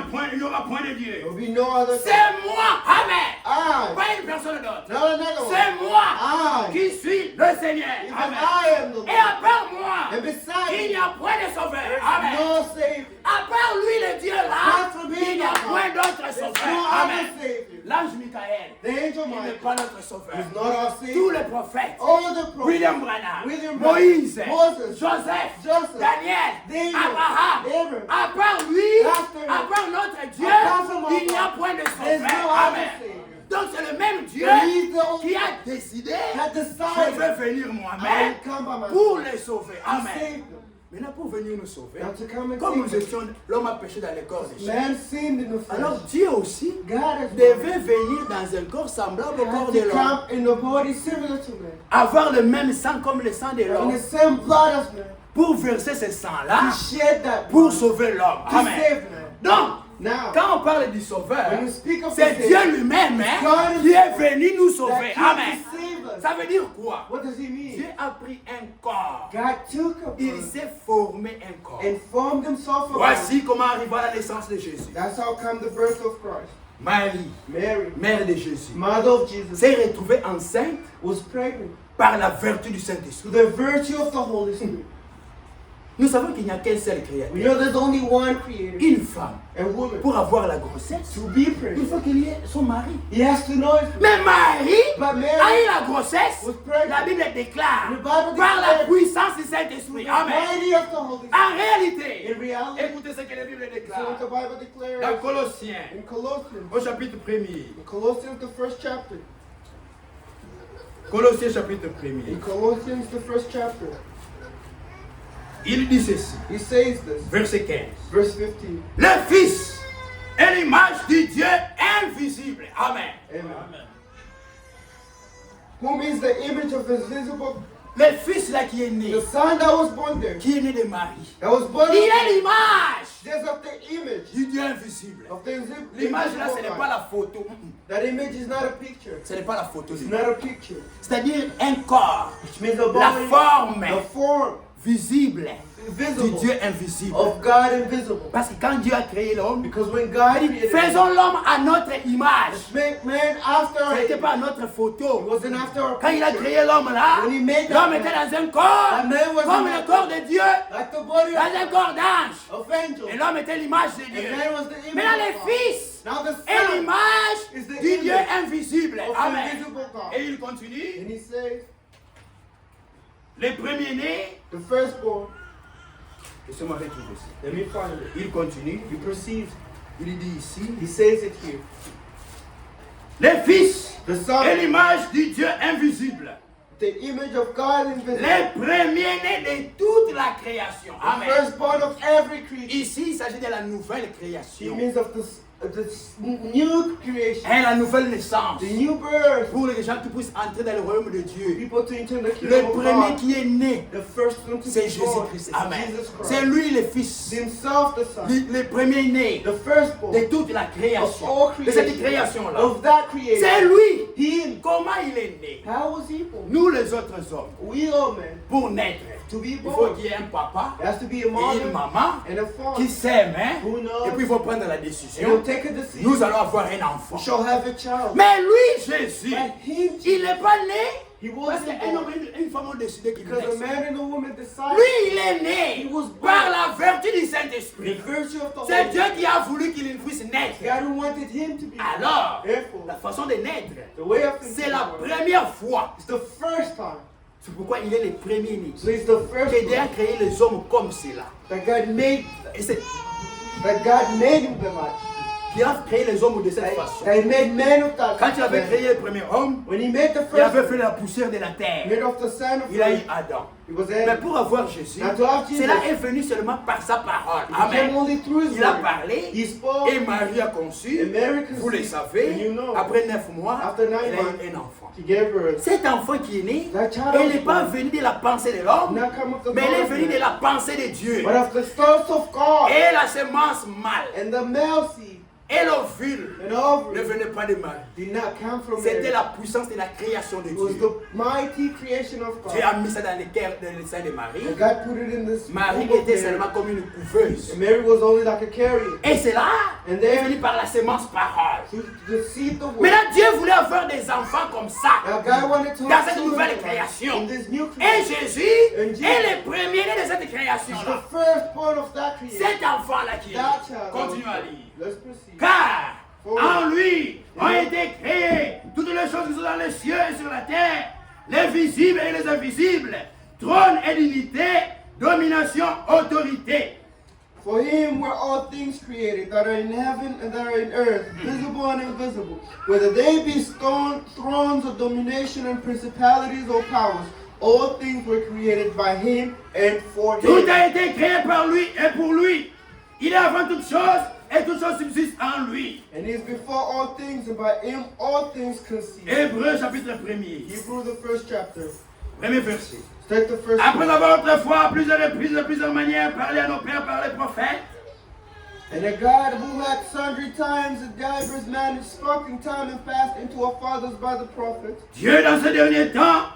aura point de Dieu. There'll be no other God. C'est moi. Amen. I, Pas une personne d'autre. not another one. C'est moi I, qui suis le Seigneur. even Amen. I am the Et Lord. à part moi, And beside il n'y me, a point de sauveur. there's Amen. no Savior. À part lui, le Dieu là, Apart from him, il n'y a God, point d'autre there's sauveur. no Amen. other Savior. L'ange Michael, The angel il n'est Michael pas notre sauveur. is not our Tous Savior. les prophètes, All the prophets, William Branham, William Branham, Moïse, Moses, Joseph, Joseph, Daniel, David, Abraham, Abraham, à part lui, After him, à part notre Dieu, apart from our il n'y a God, point de there's sauveur. no other Amen. Savior. Donc c'est le même Dieu He's the only qui a one décidé, that je decided vais venir I moi-même will come by myself. pour les sauver. He Amen. saved them. Maintenant pour venir nous sauver, Now to come and comme nous save us. étions, l'homme a péché dans les corps des chiens. Man sinned in the flesh. Alors Dieu aussi God has devait venir dans un corps semblable au corps had de to l'homme, come in the body similar to man. avoir le même sang comme le sang de In l'homme, the same blood as man. pour verser ce sang-là, To shed that pour blood sauver l'homme. to Amen. save man. Donc, Now, quand on parle du sauveur, when we speak of c'est the Dieu Savior, lui-même God hein, qui est venu nous sauver. that came Amen. to save us. Ça veut dire quoi? What does he Dieu mean? a pris un corps. God took a Il body s'est formé un corps. and formed himself a body. Voici comment arriva la naissance de Jésus. That's how come the birth of Christ. Marie, Mary, mère de Jésus, mother of Jesus, s'est retrouvée enceinte was pregnant par la vertu du to Saint-Esprit. the virtue of the Holy Spirit. Nous savons qu'il n'y a qu'un seul We créateur, know there's only one creator, une femme. a woman. Pour avoir la grossesse, To be il pregnant, faut qu'il y ait son mari. he has to know it. Mais Marie But a Mary eu la grossesse, was pregnant. la Bible déclare, The Bible par la declares puissance du Saint-Esprit. the Amen. mighty of the Holy Spirit. En réalité, In reality, écoutez ce que la Bible so what déclare. the Bible declares Dans Colossiens, in Colossians, au chapitre 1er. in Colossians the first chapter, Colossiens chapitre 1er. in Colossians the first chapter, Il dit ceci, he says this, verset 15. verse 15. Le Fils est l'image du Dieu invisible. Amen. Amen. Whom is the image of his visible, Le Fils là qui est né, the son that was born there, qui est né de Marie. that was born Il est l'image just of the image du Dieu invisible. of the L'image là, ce n'est invisible pas God. la photo. That image is not a picture. Ce n'est pas la photo. It's not a picture. C'est-à-dire un corps, Which means a la body, forme the form, visible du visible, Dieu invisible. of God invisible. Parce que quand Dieu a créé l'homme, Because when God il dit, created faisons l'homme à notre image. make man after Ce n'était it pas notre photo. wasn't after a Quand il a picture. créé l'homme là, When he made that l'homme man, était dans un corps, that man was comme in le a- corps de Dieu, like the body dans un corps d'ange. of angels. Et l'homme était l'image de And Dieu. man was the image Maintenant, of le God. Fils Now the est Son l'image is the du Dieu image invisible. of the Amen. invisible God. Et il continue. And he says, Les premiers-nés, the firstborn, laissez-moi retrouver ça. let me find it. Il continue. He proceeds, Il dit ici, He says it here. les fils The Son, est l'image du Dieu invisible. the image of God invisible. Les premiers-nés de toute la création. The Amen. firstborn of every creature. Ici, il s'agit de la nouvelle It création. means of this new creation. Et la nouvelle naissance. The new birth. Pour les gens qui puissent entrer dans le royaume de Dieu. People to enter the Le kingdom of premier God. qui est né, The first one to c'est be born Jésus-Christ. is Amen. Jesus C'est Christ. lui le Fils. Himself the Son. Le premier né The firstborn de toute la of création. all De cette creation. création-là. Of that creation. C'est lui. Him. Comment il est né? How was he born? Nous les autres hommes, We all men. pour naître, To be il faut born. qu'il y ait un papa There has to be a et une mother maman and a qui father. s'aiment, hein? Who knows? Et puis il faut prendre la And décision. they'll take a decision. Nous allons avoir un enfant. We shall have a child. Mais lui, Jésus, But him, il n'est pas né he parce wasn't qu'un homme born et une femme ont décidé qu'il because a naisse. man and a woman decided. Lui, il est né He was born. par la vertu du The Saint-Esprit. virtue of the C'est Holy Dieu qui a voulu qu'il puisse naître. God who wanted him to be born. Alors, Therefore, la façon de naître, the way of c'est thinking la works. première fois. It's the first time. C'est pourquoi il est le premier né. So it's the first Qui a time créé les hommes comme cela. that God made Et c'est him the light. qui a créé les hommes de cette façon. That he made man of that. Quand il avait man. créé le premier homme, When he made the il first avait fait man, la poussière de la terre. made of the son of Il a eu man, Adam. it was Mais Adam. pour avoir Jésus, Now to have Jesus, cela est venu seulement par sa parole. it came Amen. only through his Il a word. parlé He spoke. et Marie a conçu. And Mary conceived. Vous le savez, And you know. après 9 mois, After 9 elle a months, eu un enfant. He gave birth. Cet enfant qui est né, That child elle was n'est pas born. venue de la pensée de l'homme, Not come of the mais elle est mouth of venue de man, la pensée de Dieu. but of the thoughts of God. Et la semence mâle And the male seed et l'ovule and ne ovary venaient pas de Marie. did not come from C'était Mary. la puissance de la création de It was Dieu. the mighty creation of Dieu God. a mis ça dans le cœur de sein de Marie. And God put it in this Marie womb of était Mary. seulement comme une couveuse. And Mary was only like a carrier. Et c'est là, And elle est then venue par la semence parole. to see the word. Maintenant, Dieu voulait avoir des enfants comme ça. Now God wanted to Dans have cette children nouvelle in création. this new Et creation. Jésus And Jesus est le premier-né de cette He's création-là. the first part of that creation. Cet enfant-là qui est né. That child. Continue à lire. Let's proceed. Car en lui ont été créées toutes les choses qui sont dans les cieux et sur la terre, les visibles et les invisibles, trône et dignité, domination, autorité. For him were all things created that are in heaven and that are in earth, visible and invisible, whether they be thrones of domination and principalities or powers. All things were created by him and for Tout him. a été créé par lui et pour lui. Il est avant toutes choses et toutes choses subsistent en lui. And he is before all things, and by him all things consist. Hébreux chapitre 1er, Hebrew, the first chapter. premier verset. Start the first Après verse. avoir autrefois à plusieurs reprises, de plusieurs manières, parlé à nos pères par les prophètes, And a God who had sundry times and divers manners spoken time and past into our fathers by the prophets, Dieu dans ce dernier temps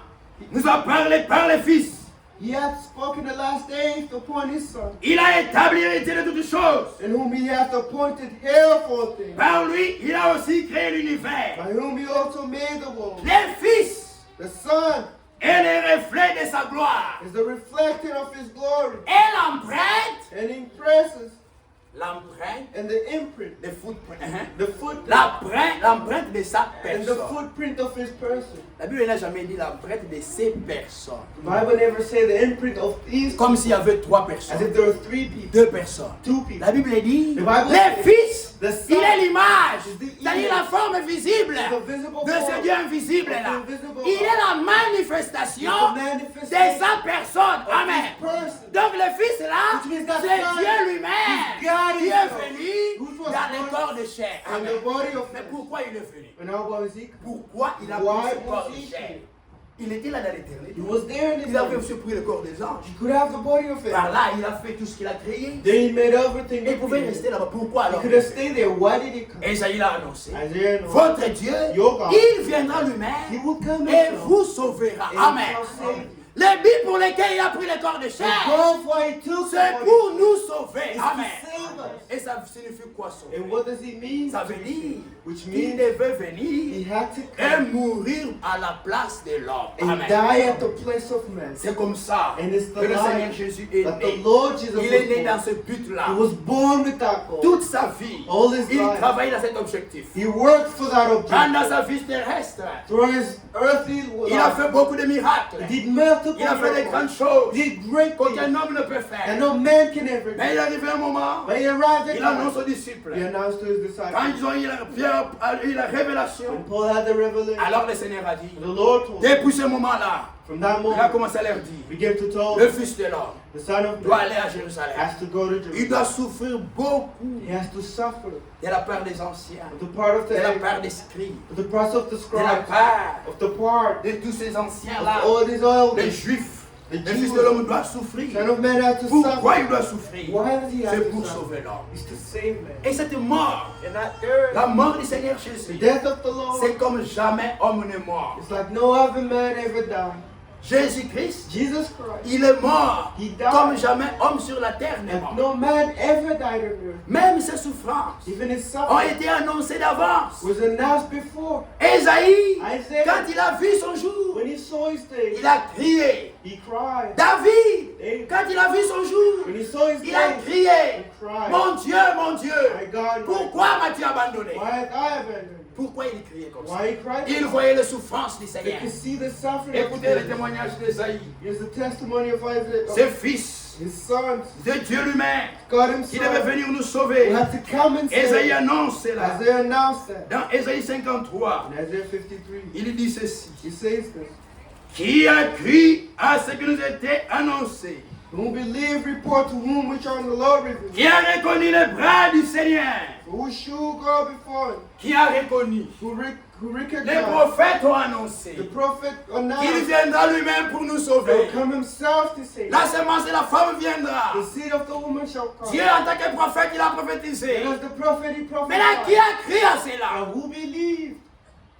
nous a parlé par les fils. he hath spoken the last days upon his Son, Il a établi l'unité de toutes choses. in whom he hath appointed heir of all things, Par lui, il a aussi créé l'univers. by whom he also made the world. Les fils The Son est le reflet de sa gloire. is the reflection of his glory, Et l'empreinte, and impresses, l'empreinte, and the imprint, le footprint, the footprint, l'empreinte de sa and the personne. footprint of his person. La Bible n'a jamais dit l'empreinte de ses personnes. The Bible never said the imprint of these, Comme s'il y avait 3 as personnes, if there were 3 people, 2 personnes. 2 people. La Bible dit, The Bible les says, fils, the il Son est l'image, is the c'est-à-dire image, la forme visible the visible de ce form Dieu invisible of the là. invisible Il est la manifestation the de manifestation sa personne. of Amen. his person. Donc le Fils là, Which means that c'est Son Dieu is lui-même God qui est himself, venu which was dans le born corps de chair. And Amen. the body of Mais flesh. pourquoi il est venu? And how was he? Pourquoi il a Why pris ce corps was de he chair? here? Il était là dans l'éternité. He was there in the Il avait body. aussi pris le corps des anges. He could have the body of it. Par là, il a fait tout ce qu'il a créé. Then he made everything. Et il pouvait rester là-bas. Pourquoi He alors? could have stayed there. Why did he come? Esaïe l'a annoncé. Isaiah knows. Votre Dieu, Your God. il viendra He lui-même will come et himself. vous sauvera. And Amen. shall save you. Les buts pour lesquels il a pris le corps de The chair, goal why he took the c'est body pour nous sauver. is Amen. to save us. Et ça signifie quoi sauver? And what does it mean? Ça veut dire Which qu'il means devait he venir had to et come mourir à la place de l'homme. and Amen. die at the place of man. C'est comme ça And it's the que le Seigneur life Jésus est that the né. Lord Jesus Il est né was dans born. ce but-là. He was born with that goal. Toute sa vie, All his il life. travaillait dans cet objectif. He worked for that objective. Pendant sa vie terrestre, Through his earthly il a life, fait beaucoup de miracles. he did multiple Il a fait des miracles. grandes choses did great qu'aucun things homme ne peut that faire. no man can ever do. Mais il est arrivé un moment, But he arrived at il annonce time. aux disciples. He announced to his Quand disciples. ils ont eu Pierre a eu la révélation, When Paul had the revelation, alors le Seigneur a dit, the Lord told him, depuis ce moment-là, from that il a moment, commencé à leur dire, began to tell le them, Fils de l'homme the Son of doit Man aller à Jérusalem. has to go to Il Jerusalem. doit souffrir beaucoup He has to suffer de la part des anciens, of the part of de the la elders, part des scribes, of the part of the de la scribes, part of the part de tous ces of anciens-là, all these les elders. Juifs. The Le Fils de Jews, l'homme doit souffrir. Son of Man has to Pourquoi il suffer. doit souffrir? Why does he have C'est to pour suffer? sauver l'homme. It's to save man. Et cette mort, And that there, la mort du Seigneur the Jésus, death of the Lord, c'est comme jamais homme n'est mort. it's like no other man ever died. Jésus-Christ, Jesus Christ, il est mort he died comme jamais homme sur la terre n'est like mort. no man ever died on earth. Même ses souffrances Even his ont suffering été annoncées d'avance. was announced before. Ésaïe, Isaiah, quand il a vu son jour, when he saw his day, il a crié. he cried. David, David, quand il a vu son jour, when he saw his il a day, crié. he cried. Mon Dieu, My God, pourquoi m'as-tu abandonné? why have I abandoned you? Pourquoi il criait comme ça? Why he cried? Il voyait les souffrances du They Seigneur. could see the suffering of Écoutez le Jesus. témoignage d'Ésaïe. Here's the testimony of Isaiah, Ses fils, his sons, de Dieu lui-même, God qui devait himself, venir nous who sauver. had to come and Ésaïe save. annonce cela. Isaiah announced that. Dans Ésaïe 53, In Isaiah 53, il dit ceci. he says this. Qui a cru à ce qui nous était annoncé? Who believe report to whom which are in the Lord revealed. Qui a reconnu les bras du Seigneur? Who should go before him? Qui a reconnu? Who Les recognized. prophètes ont annoncé The prophet qu'il announced viendra lui-même pour nous that sauver. will come himself to save. La semence de la femme viendra. The seed of the woman shall come. Dieu, en tant que prophète, il a prophétisé. And as the prophet he Mais là, qui prophesied. a cru à cela? But who believed?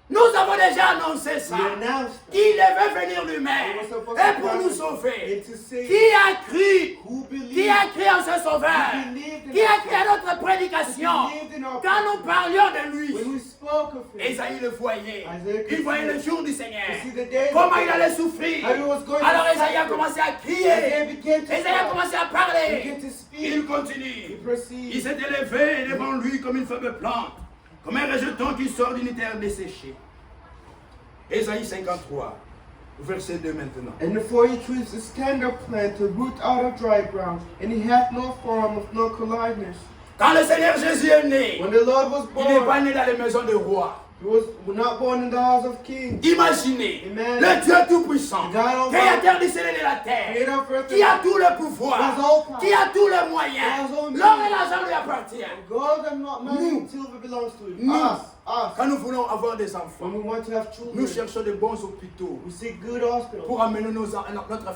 Nous avons déjà annoncé ça. He announced that. Qu'il devait venir lui-même et pour nous sauver. And to save. Qui a cru? Who Qui believed? a cru en ce sauveur? Qui a cru à notre prédication? Quand nous parlions de lui, When we spoke of him, Ésaïe le voyait. Isaiah Il voyait could le jour du Seigneur. see the days Comment of il allait souffrir. how he was going to Alors Ésaïe a suffer. commencé à Isaiah crier. began to Ésaïe a cry. commencé à He parler. began to speak. Il He continue. Il proceeded. s'est élevé devant lui comme une faible plante, comme un rejeton qui sort d'une terre desséchée. Ésaïe 53, verset 2 maintenant. And before he trees a tender plant to root out of dry ground, and he hath no form of no coldness. Quand le Seigneur Jésus est né, When the Lord was il n'est pas born, né dans les maisons de rois. he was not born in the house of kings. Imaginez Amen. le Dieu Tout-Puissant, God Almighty, créateur du ciel et de la terre, Creator of earth qui a and tout le pouvoir, Has all power. qui a tous les moyens. Has all L'or means. et l'argent lui appartiennent. gold and not money Nous. and silver belongs to him. Nous. Us. Quand nous voulons avoir des enfants, When we want to have nous children, cherchons de bons hôpitaux we seek good hospitals pour amener notre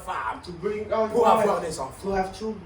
femme, to bring our pour avoir wives des enfants. to have children.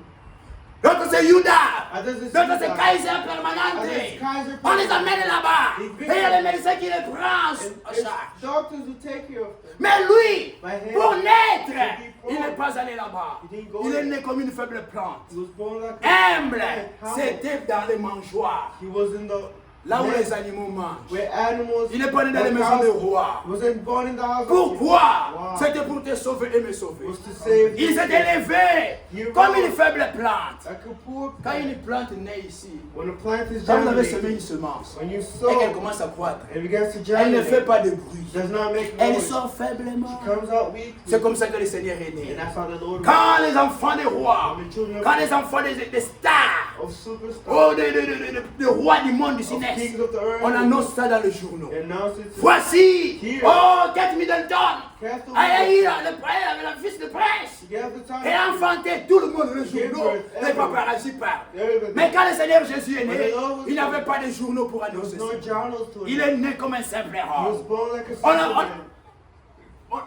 L'autre c'est Judas. Others is L'autre c'est Judas. Kaiser Permanente. Others Kaiser On les Permanente. amène là-bas. They Et bring il y a them. les médecins qui les prennent en It's charge. doctors who take care of them. Mais lui, By him, pour naître, to be il born, n'est pas allé là-bas. he didn't go Il est there. né comme une faible plante. He was born like a Humble, plant. c'était dans les mangeoires, He was in the là où nest les animaux mangent. where animals. Il n'est pas né dans les were maisons de housed. rois. He wasn't born in the house of Pourquoi? Wow. C'était pour te sauver et me sauver. It was to save Il s'est élevé He comme rose une faible plante. like a poor Quand plant. une plante naît ici, When a plant is quand vous avez semé germinated, une semence when you et qu'elle sow, commence à croître, it begins to elle ne fait germinate. pas de bruit. Does not make Elle noise. sort faiblement. Comes out weakly. C'est comme ça que le Seigneur est né. And that's how the Lord Quand les enfants des rois, the children quand les enfants des stars, of superstars, oh, des rois du monde ici of naissent, kings of the earth, on annonce ça dans les journaux. announce it to Voici, Here. oh, Kate Middleton, Castle a eu le fils de prince, He gave the time. et a enfanté tout le monde les journaux, les paparazzi parlent. Everybody. Mais quand le Seigneur Jésus est né, When the Lord was il n'avait pas de journaux pour There was annoncer no ça. journals to Il it. est né comme un simple He was homme. born like a On simple man.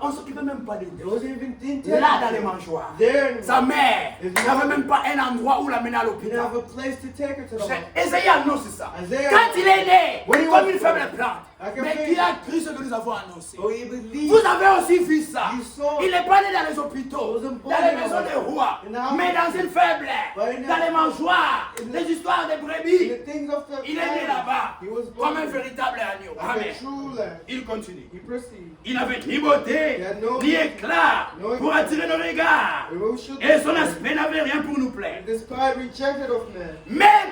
ne s'occupait même pas de It lui. wasn't even intended. Là dans les mangeoires. There, Sa mère n'avait même pas un endroit où l'amener à he didn't l'hôpital. have a place to take her to the hospital. Ésaïe annonce ça. Isaiah- Quand il est né, When he comme was une born, faible plante, like a mais baby. qui a cru ce que nous avons annoncé. Oh, he believed. Vous avez aussi vu ça. You saw Il n'est pas né dans les hôpitaux, He wasn't born dans les in maisons a- des rois, in a house. mais dans une faible, But in a- dans les mangeoires, in the- les histoires des In brebis. the things of the Il est né family, là-bas, he was born comme un véritable agneau. like Amen. a true lamb. Il continue. He proceeded. Il n'avait ni beauté, He had no- ni éclat no- pour attirer nos regards. And we should Et son aspect n'avait rien pour nous plaire. despite rejected of man,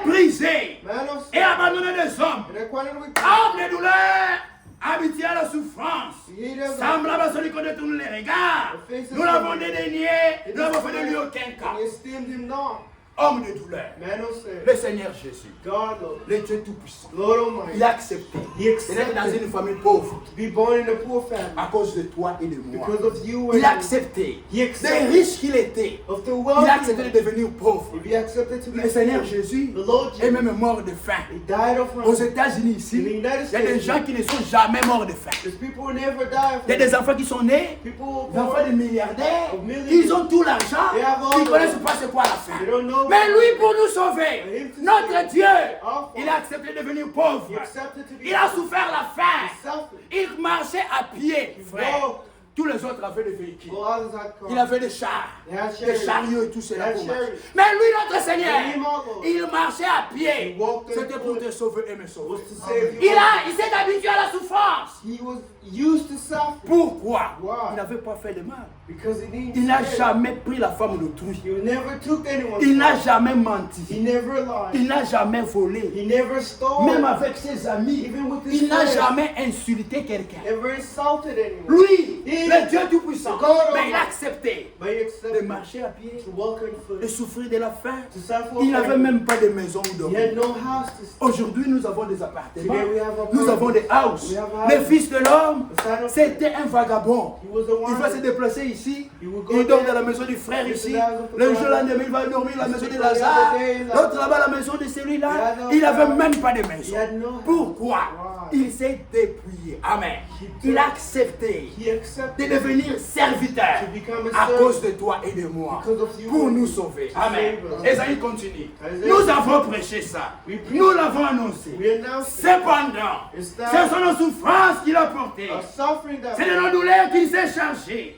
Méprisé man of et sin, abandonné des hommes, and acquainted with homme de douleur, habitué à la souffrance, He doesn't- semblable à celui qu'on détourne les regards. The faces Nous l'avons of- dédaigné, nous n'avons fait de lui aucun cas. And he esteemed him not. Homme de douleur, Man will say, le Seigneur Jésus, God, Lord, le Dieu Tout-Puissant, Lord Almighty, il a accepté He d'être dans accepted une famille pauvre to be born in a poor family à cause de toi et de moi. because of you Il and a accepté, He des accepted riches qu'il était, of the il a accepté wealthy. de devenir pauvre. If he accepted to be Le Seigneur poor, Jésus the Lord est Jesus, même mort de faim. He died of Aux hunger. États-Unis ici, In the United il y a des States, gens qui ne sont jamais morts de faim. there's people who never die. Il y a des enfants qui sont nés, People who des enfants de milliardaires, Of millions. ils ont tout l'argent, They have all ils ne the- connaissent pas c'est quoi la faim. They don't know. Mais lui, pour nous sauver, him to notre save Dieu, our il a accepté de devenir pauvre. He accepted to be Il a souffert la faim. He suffered. Il marchait à pied, frère. walked. Tous les autres avaient des véhicules. Well, others had cars. Il avait des chars, They had des chariots. chariots et tout cela They had pour marcher. chariots. Mais lui, notre Seigneur, And him also. il marchait à pied. He walked on C'était pour foot. te sauver et me sauver. Was to save you. Il s'est habitué à la souffrance. He was used to suffer Pourquoi? Why? Il n'avait pas fait de mal. because he didn't. Il n'a sin. jamais pris la femme d'autrui. He never took anyone's Il n'a wife. jamais menti. He never lied. Il n'a jamais volé. He never stole. Même avec ses amis, Even with his il n'a friends. jamais insulté quelqu'un. Never insulted anyone. Lui, He- le Dieu Tout-Puissant, God mais il a Almighty. accepté But he de accepted marcher à pied, to walk on de foot. souffrir de la faim. To suffer. Il n'avait hunger. même pas de maison où He dormir. had no house to stay. Aujourd'hui, nous avons des appartements, Today we have nous avons des houses. We have a house. Le fils de l'homme, The son of- c'était un vagabond. He was a Il va se wanderer. déplacer ici, He will go il dort there. dans la maison du frère This ici. is the house of the Le brother. jour lendemain, il va dormir à la maison de The Lazare. other day, L'autre là-bas, à la maison de celui-là. He had no Il n'avait house. même pas de maison. He had no house. Pourquoi? Why? Il s'est dépouillé. Amen. He Il took- a accepté He de accepted devenir serviteur to become a à servant cause de toi et de moi because of you pour and nous me. sauver. To Amen. save us. Esaïe continue. Isaiah- Nous avons prêché ça. We preached- Nous l'avons annoncé. We announced it. Cependant, It's ce that sont nos souffrances qu'il a portées. a suffering that C'est de nos douleurs qu'il s'est chargé.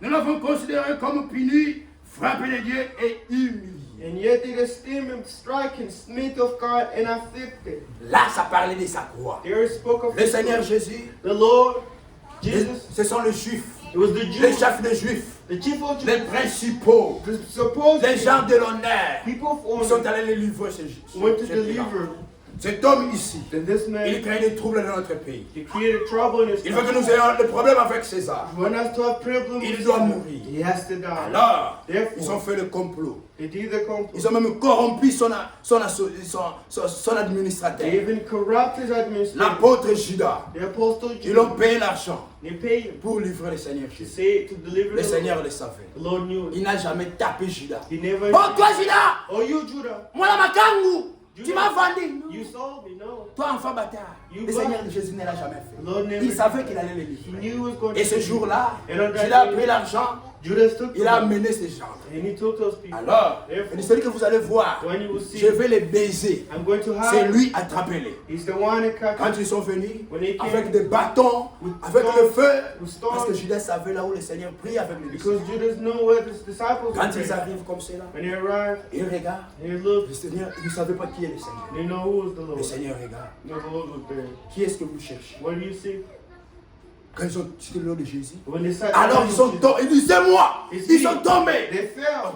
Nous l'avons considéré comme puni, frappé de Dieu et humilié. and yet did esteem him stricken, smith of God, and afflicted. Là, ça parlait de sa croix. There spoke of Le Seigneur Jésus, the Lord Jesus. ce sont les Juifs, It was the les Jews, chefs des Juifs, the chief of les Jews, principaux, the supposed les gens de l'honneur. people of Ils sont honor allés les livrer chez went to chez Pilate. deliver. Cet homme ici, Then this il man, crée des troubles dans notre pays. he created trouble in his Il veut que country. nous ayons des problèmes avec César. When us to have problems, Il with doit Caesar, mourir. he has to die. Alors, Therefore, ils ont fait le complot. they did the complot. Ils ont même corrompu son They administrateur. even corrupted his administration. L'apôtre Judas. The apostle Ils ont Judas, payé l'argent they paid him pour livrer le Seigneur to Jésus. say to deliver Le the Seigneur Lord. le savait. The Lord knew it. Il n'a jamais tapé Judas. He never. Oh toi Judas, Oh, you Judah, moi la makangu, tu Judas, m'as vendu. you sold me. No, Toi enfant bâtard. You Le got- Seigneur Jésus ne l'a jamais the Lord fait. never. Il savait qu'il allait le He livrer. knew he was going Et to. ce jour-là, And on that Judas a day, pris l'argent, Judas took il a them, amené ces gens. and he took those people. Alors, Therefore, il dit celui que vous allez voir, when you will see, je vais les baiser. I'm going to C'est hide. lui, attrapez-les. He's the one that cut. Quand ils sont venus, When they came, avec des bâtons, with avec stones, le feu, with parce que stones, Judas savait là où le Seigneur prie avec les because disciples. Judas knew where his disciples Quand were. ils arrivent comme cela, When they arrived, ils regardent, they looked. le Seigneur, ils ne savaient pas qui est le Seigneur. They know who was the Le Lord. Seigneur regarde. No, the Lord was there. Qui est-ce que vous cherchez? What do you see? Quand ils ont cité le nom de Jésus, When they sat alors down, ils sont tombés. Ils disent c'est moi. It's Ils me. sont tombés. They fell.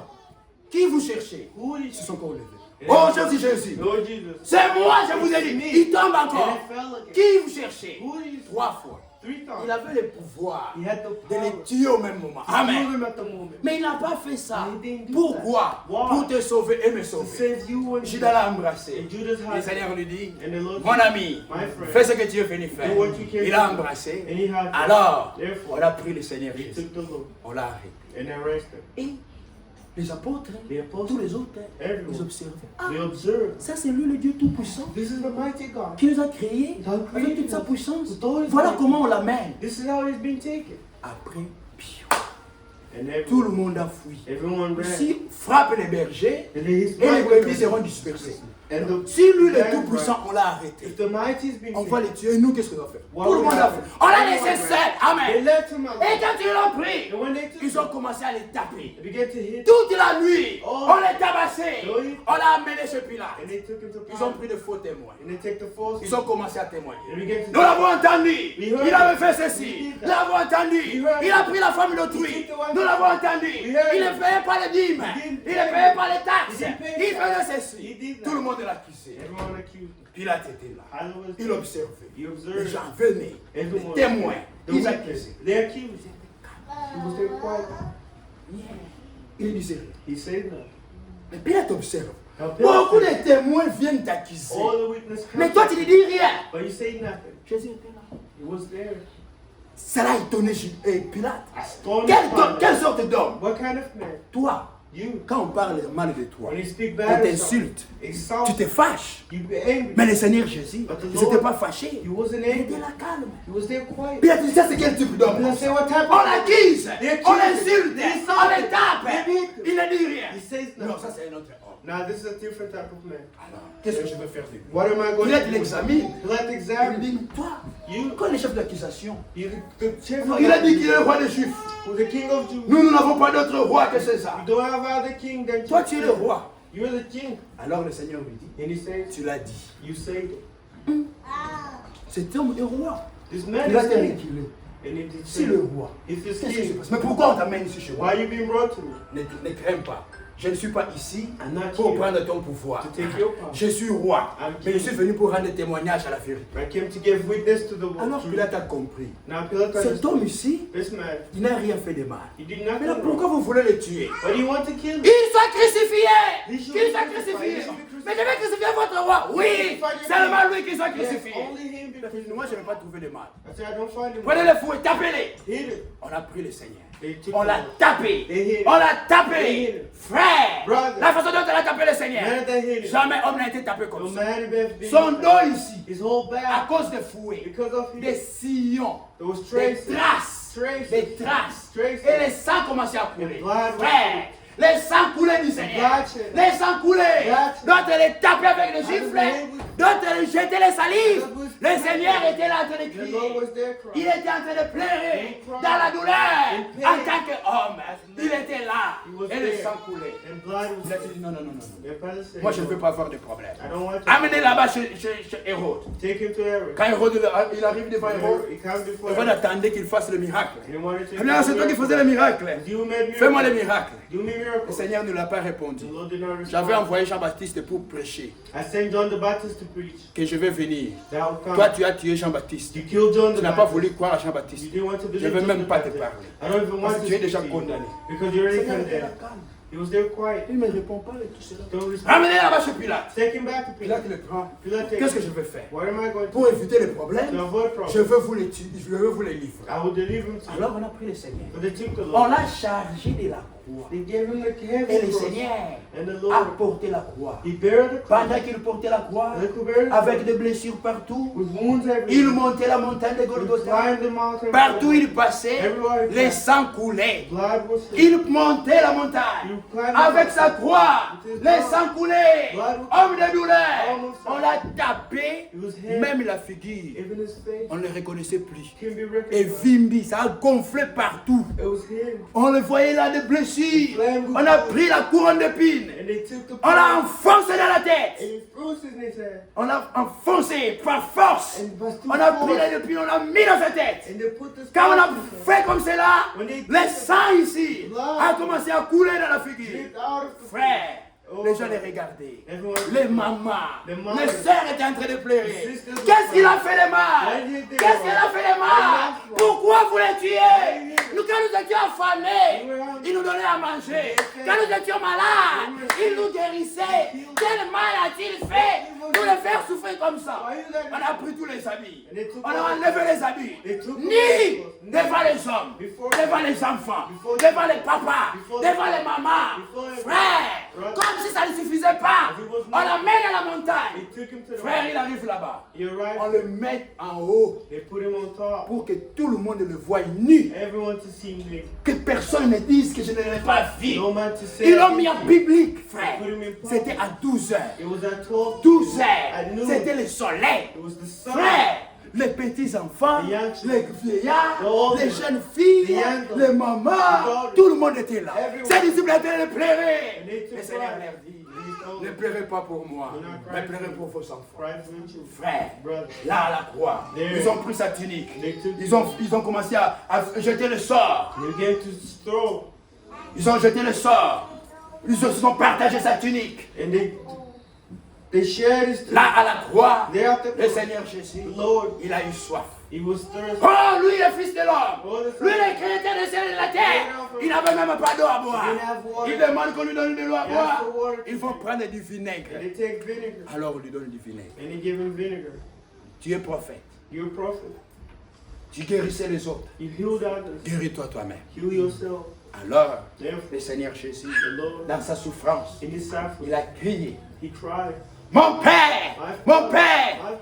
Qui vous cherchez? Who did Ils se you? sont encore levés. Oh Jésus, Jésus. Lord Jesus. C'est moi, je vous ai dit. Il tombe And encore. they fell again. Qui vous cherchez? Who did you see? 3 fois. 3 Il times. avait le pouvoir He had the de power les tuer au même moment. to Amen. kill them at the moment. Mais il n'a pas fait ça. He didn't do Pourquoi? that. Why? Pour te sauver et me To sauver. save you and Judas l'a embrassé. And Judas Le had Seigneur lui dit, And the Lord mon said, ami, My friend, fais ce que tu es venu faire. do what you came Il to a do. embrassé. And he had Alors, Therefore, on a pris le Seigneur they Jésus. took the Lord On l'a arrêté. and arrested. Et les apôtres, The apostles, tous les autres, everyone, ils observaient. Ah, they observed. ça c'est lui le Dieu Tout-Puissant This is the mighty God. qui nous a créés God avec created toute sa us. puissance. With all his Voilà might. comment on l'amène. This is how he's been taken. Après, piou, And tout le monde a fui. everyone ran. Ici, frappe les bergers And then his et les might brebis was- seront dispersées. And the Si lui le ran Tout-Puissant, on l'a arrêté. If the mighty's been On va les tuer. Et nous, qu'est-ce qu'on va faire? What Tout le will monde a happen? fait. On l'a laissé Everyone seul. ran. They Amen. left him Et alone. quand ils l'ont pris, And when they took ils ont him, commencé à les taper. they began to hit him. Toute la nuit, Oh. on les tabassait. Oui. On l'a amené chez Pilate. And they took him to Ils ont Pilate. pris de faux témoins. And they take the false. Ils ont commencé à témoigner. They began to Nous l'avons entendu. We heard Il avait it. fait ceci. We did that. Nous l'avons entendu. We heard Il it. a pris la femme d'autrui. He took the wife Nous of l'avons God. entendu. We heard Il it. ne payait pas les dîmes. He didn't Il ne pay payait them. pas les taxes. He didn't pay Il them. faisait He ceci. did that. Tout le monde l'a accusé. Everyone accused him. Pilate était là. Pilate was Il there. observait. He Les observed. gens venaient. Les Everyone. témoins. The Ils witness. accusaient. They accused. He was there quiet. Il disait rien. He said nothing. Mais Pilate observe. Now, Beaucoup Pilate, de témoins viennent t'accuser. all the witnesses Mais come, toi, tu ne dis rien. but you say nothing. Jésus était là. He was there. Cela a étonné Pilate. Astonished Quelle Pilate. sorte d'homme? What kind of man? Toi, You. quand on parle mal de toi, When you speak on bad of t'insulte, someone, exalt, tu te fâches. you be angry. Mais le Seigneur Jésus, But the il ne Lord, s'était pas fâché. He wasn't Il angry. était là calme. He was there quiet. Pilate dit, ça c'est quel type d'homme? Pilate said, what type On of l'accuse, They accuse on him. l'insulte, They insult on him. le tape. They beat him. Il ne dit rien. He says Non, nothing. ça c'est un autre homme. Now this is a different type of man. Alors, qu'est-ce que je veux faire de lui? What am I going Pilate to do? l'examine. Pilate Il lui examined. dit, toi, You. quand les chefs d'accusation, You the chief of il a dit qu'il est le roi des Juifs. who's the king of Jews. Nous n'avons pas d'autre roi que César. You don't have other king than Toi, tu es le roi. You're the king. Alors le Seigneur lui dit, And he says, tu l'as dit. you say it. Cet homme est roi. This man Il a is dit king. qu'il est. And it is C'est le roi. If this Qu'est-ce qui se king, passe? Mais pourquoi on t'amène ici chez moi? why are you being brought to me? Ne crains pas. Je ne suis pas ici I'm not pour here prendre ton pouvoir. to take your power. Je suis roi. I'm Mais je king. suis venu pour rendre témoignage à la vérité. I came to give witness to the Alors world. Pilate a compris. Now Pilate Cet homme understood. ici, This man, il n'a rien fait de mal. he did Mais là, nothing pourquoi wrong. vous voulez le tuer? But you want to kill him. Il soit crucifié! He should Qu'il be soit crucified. crucifié! He should be crucified. Mais je vais crucifier votre roi! Oui! Seulement lui qui soit Yes, crucifié! only him be crucified. Moi, je n'ai pas trouvé de mal. I said, I don't find him. Prenez le fouet, tapez-les! Hit him. On a pris le Seigneur. They took On him. l'a tapé! They hit him. On l'a They hit tapé! him. Frère! Brother. La façon dont on a tapé le Seigneur! Man that hit him. Jamais homme n'a été tapé No comme ça. man have been Son dos ici, his whole à back cause des fouets, because of him. des sillons, There was des traces. traces, Traces. des traces. Traces. Et les sangs commençaient à couler. The blood was Frère, les sangs coulaient du Seigneur. bloodshed. Les sangs coulaient. Bloodshed. D'autres les tapaient avec les gifles. D'autres les jetaient les salives. That was- Le Seigneur était là en train de The Lord crier. was there Il crying. était en train de pleurer He cried. dans la douleur. In pain. En tant qu'homme, il était là. He was Et le there. sang coulait. And blood Il was a dit non, non, non, non. their father said, Moi, je ne veux pas avoir de problème. I don't want to Amenez là-bas chez Hérode. take him to Herod. Quand Hérode il arrive devant Hérode, He comes before Hérode Herod. attendait qu'il fasse le miracle. He wanted to Eh bien, c'est toi qui faisais le miracle. You made Fais-moi le miracles. miracle. Do me Le miracles. Seigneur ne l'a pas répondu. The Lord did not J'avais respond. envoyé Jean-Baptiste pour prêcher I sent John the Baptist to preach. que je vais venir. That will come. Toi, tu as tué Jean-Baptiste. You killed John Tu the n'as pas Baptist. voulu croire à You Jean-Baptiste. didn't want to Je believe ne veux John même the pas te Baptist. parler. I don't even Parce want que to tu es speak déjà to you condamné. because you're Le already Seigneur était là condemned. calme. He was there quiet. Il ne me répond pas et tout cela. Don't respond. Ramenez là-bas chez Pilate. Take him back to Pilate Pilate. le prend. Pilate takes Qu'est-ce que him. je vais faire? What am I going to Pour éviter les problèmes, to avoid je problems? veux vous les tuer, je veux vous les livrer. I will deliver him to you. Alors on a pris le Seigneur. But they took the On Lord. l'a chargé de la croix. They gave him the Et heavy le cross. Seigneur And the a Lord, porté la croix. he bare the cross. Pendant qu'il portait la croix, And he could bear the avec des blessures partout, with wounds il everywhere. montait la montagne de He Golgotha. climbed the mountain. Partout où il passait, Everywhere he les went, sangs coulaient. blood was Il montait la montagne. You climbed Avec the sa croix, With his les cross. sangs coulaient. Blood was- Homme de douleur, Almost on l'a tapé, He was hit. même la figure, Even his face on ne le reconnaissait plus. can be Et recognized. Vimbi, ça a gonflé partout. It was him. On le voyait là des blessures. On a pris la couronne d'épines. And they took the On l'a enfoncé dans la tête. and he threw it in his head. On l'a enfoncé par force. And was too On a pris forced. les épines, on l'a mis dans sa tête. And they put this Quand on a cross in his head. fait comme cela, When they le did sang ici a commencé à couler dans la figure. Dripped out of the Frère, Oh. les gens les regardaient. Everyone- Les mamans, Les les mothers. sœurs étaient en train de pleurer. The sisters were Qu'est-ce qu'il a fait de Why mal? did they Qu'est-ce qu'il a fait de Why mal? did they Pourquoi vous les tuez? Why did they Nous, quand nous étions affamés, We were hungry. ils nous donnaient à manger. They Quand nous étions malades, We were ils nous guérissaient. Quel mal a-t-il fait pour les faire souffrir comme ça? Why you let On a pris tous les habits. And they took On a all- enlevé les habits. They took all Ni the clothes. devant les hommes, Before- devant les enfants, Before- devant les papas, Before- devant les mamans. Before- Frère, Right. comme si ça ne suffisait pas, As it was on l'emmène à la They montagne. took him to the Frère, il arrive là-bas. He arrived. On le met en haut They put him on top. pour que tout le monde le voie nu. Everyone to see him. Que personne ne dise que je ne l'ai pas vu. No man to say. Ils l'ont mis en public, frère. Put him in public. C'était à 12 heures. It was at 12. 12 At heures. noon. C'était le soleil. It was the sun. Frère, les petits enfants, The young les vieillards, the old les ones, jeunes filles, the young les ones, mamans, the daughters, tout le monde était là. everyone. Ses disciples étaient de pleurer. And they took Le Seigneur pride. leur dit, And he told ne them, pleurez pas pour moi, Do not cry mais for pleurez me. pour vos enfants. Cry for your children. Frère, Brother. là à la croix, There. ils ont pris sa tunique, They took ils ont commencé à jeter le sort, They began to throw. ils ont jeté le sort, ils ont partagé sa tunique. And they They shared his Là, à la croix, There at the le cross, Seigneur Jésus, the Lord, il a eu soif. he was thirsty. Oh, lui, le Fils de l'homme, Oh, the lui, Son. le Créateur des cieux et de la terre, il n'avait même pas d'eau à boire. He didn't have water. Il demande qu'on lui donne de l'eau à He asked boire. for water. Il faut prendre du vinaigre. And they take vinegar. Alors, on lui donne du vinaigre. And they give him vinegar. Tu es prophète. You're a prophet. Tu guérissais les autres. You healed others. Guéris-toi toi-même. Heal yourself. Alors, Therefore, le Seigneur Jésus, the Lord, dans sa souffrance, in his suffering, il a crié. he cried, Mon Père,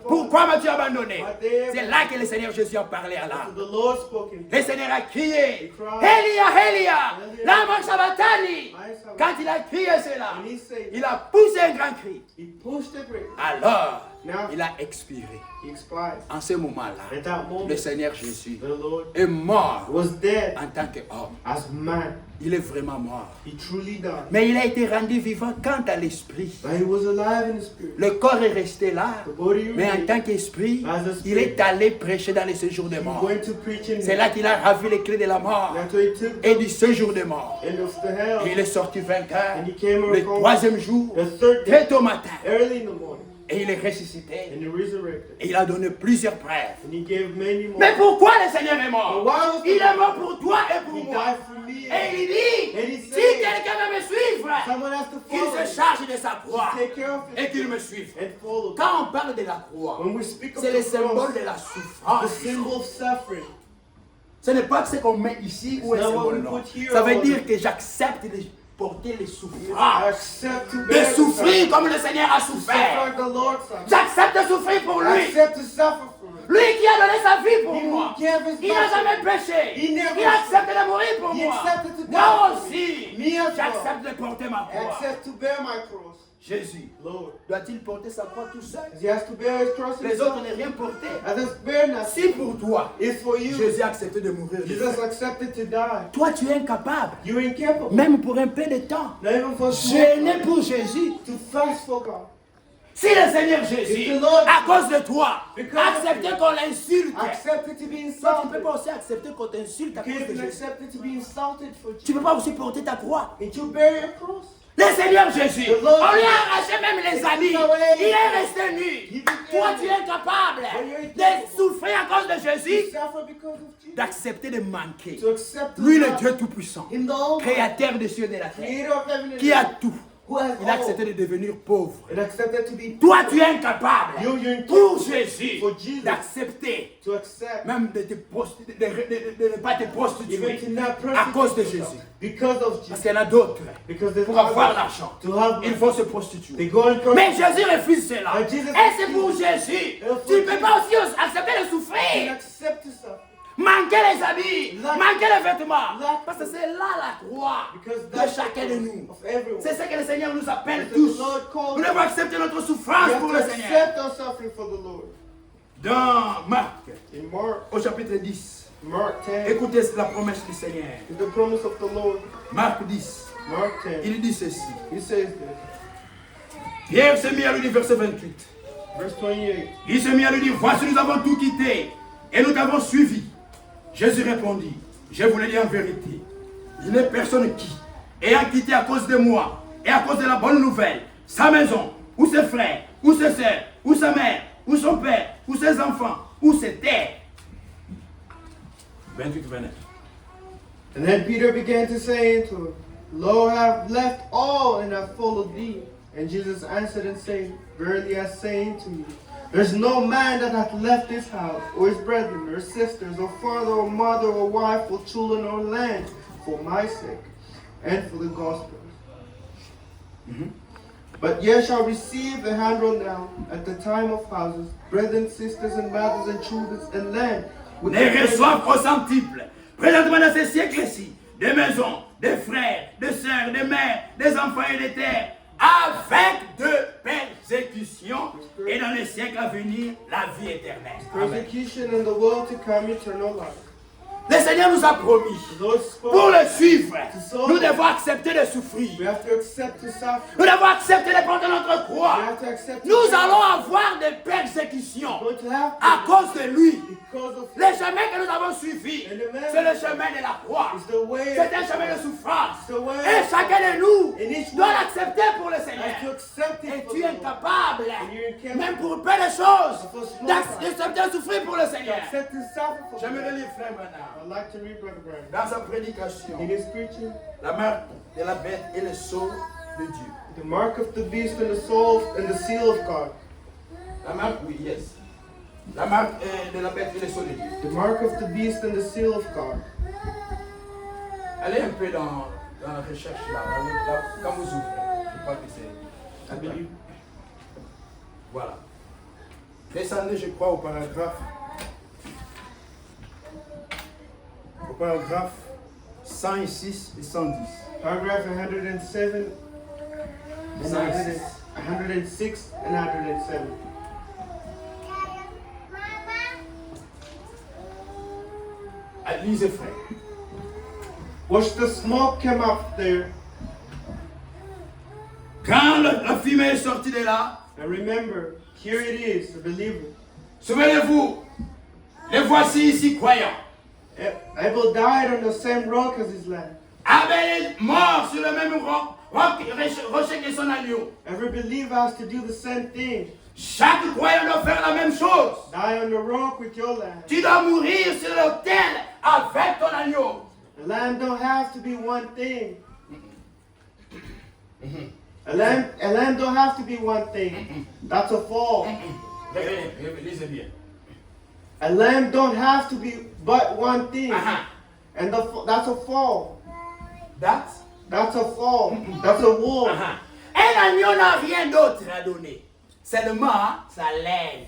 pourquoi m'as-tu abandonné? My dear, C'est là que le Seigneur Jésus a parlé à l'âme. the Lord spoke in Le Seigneur a crié, Elia, Elia, lama sabachthani. Quand il a crié cela, And he said, il a poussé un grand cri. he pushed the grave. Alors, Now, il a expiré. he expired. En ce moment-là, At that le moment, Seigneur Jésus the Lord est mort was dead en tant qu'homme. as man. Il est vraiment mort. He truly died. Mais il a été rendu vivant quant à l'esprit. But he was alive in the spirit. Le corps est resté là, The body mais en remained. tant qu'esprit, As a spirit. il est allé prêcher dans les séjours des He morts. went to preach in C'est là qu'il a ravi les clés de la mort That's why he took et the du séjour des morts. end of the hell. Et il est sorti vainqueur And he came le around troisième jour, the third day, très tôt matin. early in the morning. Et il est ressuscité. And he resurrected. Et il a donné plusieurs preuves. And he gave many more. Mais pourquoi le Seigneur est mort? But why was Il est mort pour toi et He pour moi. died for me. Et il dit, And he si said, quelqu'un veut me suivre, someone has to qu'il follow se me. charge de sa croix Take care of et it qu'il me suive. and follow me. Quand on parle de la croix, When we speak of c'est le the symbole cross, de la the souffrance. symbol of suffering. Ce n'est pas ce qu'on met ici ou un It's not what symbole, we non. put here Ça veut or dire que j'accepte de porter les I souffrances. accept to De bear the souffrir suffering. comme le Seigneur a To suffer souffert. like the Lord suffered. J'accepte de souffrir pour I lui. accept to suffer for him. Lui qui a donné sa vie pour He moi. gave his Il n'a life. jamais péché. He never Il a accepté de mourir pour He moi. accepted to die Moi for me. aussi, Me as well. j'accepte de porter ma I croix. accept to bear my cross. Jésus, Lord. doit-il porter sa croix tout seul? He has to bear his cross Les autres himself. n'ont rien porté. Others bear nothing. Si pour toi, It's for you. Jésus a accepté de mourir. Jesus accepted to die. Toi, tu es incapable, You're incapable. même pour un peu de temps, Not even for gêné pour Jésus. to fast for God. Si le Seigneur Jésus, If the Lord- à cause de toi, Because of acceptait you, qu'on l'insulte, Accepted to be toi, tu ne insulted. peux pas aussi accepter qu'on t'insulte à You cause can't de even Jésus. accept it to be insulted for Tu ne you. peux pas aussi porter ta croix. And you bear your cross. Le Seigneur Jésus, The Lord- on lui a arraché même les habits. away. Il est resté nu. Toi, tu es incapable de souffrir à cause de You Jésus, suffer because of Jesus. d'accepter de manquer. To accept Lui, le God, Dieu Tout-Puissant, Him the Almighty, créateur des cieux et de la terre, Creator of heaven and qui a earth, tout, who has il a all, accepté de devenir pauvre. and accepted to be Toi, tu es incapable You're pour incapable Jésus for Jesus d'accepter to accept même de ne pas te even prostituer to not à cause de prostitute Jésus. yourself because of Parce Jesus. qu'il y en a d'autres, Because there's pour avoir others l'argent, to have il money. faut se They prostituer. go and Mais Jésus refuse cela. And Jesus Et c'est pour refuses. Jésus. And for Tu ne peux Jesus. pas aussi accepter de and souffrir. accept to suffer. Manquer les habits, Lack- manquer les vêtements. lack- Parce que c'est là la croix Because de that's chacun de the nous. of everyone. C'est ce que le Seigneur nous appelle That's tous. the Lord calls Nous devons accepter notre We souffrance have pour to le Seigneur. accept our suffering for the Lord. Dans Marc, In Mark, au chapitre 10, Mark 10 écoutez la promesse du Seigneur. is the promise of the Lord. Marc 10, Mark 10. il dit ceci. He says this. Pierre s'est mis à lui dire, verset 28. Verse 28. Il s'est mis à lui dire, voici nous avons tout quitté et nous t'avons suivi. Jésus répondit, je vous le dis en vérité, il n'est personne qui, ayant quitté à cause de moi et à cause de la bonne nouvelle, sa maison, ou ses frères, ou ses sœurs, ou sa mère, ou son père, ou ses enfants, ou ses terres. 28-29. And then Peter began to say unto him, Lo, I have left all and have followed thee. And Jesus answered and said, Verily I say unto you, there's no man that hath left his house, or his brethren, or sisters, or father, or mother, or wife, or children, or land, for my sake, and for the gospel. But ye shall receive the hand rolled down at the time of houses, brethren, sisters, and mothers, and children, and land. with Les the- reçoivent au centuple, présentement dans ces siècles-ci, des maisons, des frères, des sœurs, des mères, des enfants et des terres, avec de persécutions, et dans les siècles à venir, la vie éternelle. Amen. Persecution in the world to come, eternal life. Le Seigneur nous a promis, The Lord spoke. pour le suivre, nous devons accepter de souffrir. We have to accept to suffer. Nous devons accepter de porter notre We croix. have to accept. Nous allons avoir des persécutions Going to have à cause de lui. because of Le chemin que nous avons suivi, c'est le chemin de la croix. is the way. C'est un chemin de souffrance. The way. Et chacun de nous And each doit one l'accepter pour le has to Seigneur. accept Et it for tu es incapable, And you're incapable. même pour peu de choses, For small d'accepter de souffrir pour le Seigneur. Accept the sacrifice. J'aimerais lire Frère Branham I'd like to read Brother Branham. dans sa prédication, In his preaching, la marque de la bête et le sceau de Dieu. the mark of the beast and the soul and the seal of God. La marque, oui, yes. La marque de la bête et le sceau de Dieu. The mark of the beast and the seal of God. Allez un peu dans la recherche là, quand vous ouvrez. Je crois que c'est. Voilà. Descendez, je crois, au paragraphe 106 et 110. Paragraph 107, and 106 and 107. Lisez, frère. Watch the smoke come up there. Quand la fumée est sortie de là, And remember, here it is, the believer. souvenez-vous, les voici ici croyants. Abel died on the same rock as his lamb. Abel est mort sur le même rocher que son agneau. Every believer has to do the same thing. Chaque croyant doit faire la même chose. Die on the rock with your lamb. Tu dois mourir sur l'autel avec ton agneau. A lamb don't have to be one thing. A lamb don't have to be one thing. That's a fall. Lisez bien. A lamb don't have to be but one thing. Uh-huh. And that's a fall. That's That's a fall. That's a wolf. Uh-huh. Un agneau n'a rien d'autre à donner. Seulement sa laine.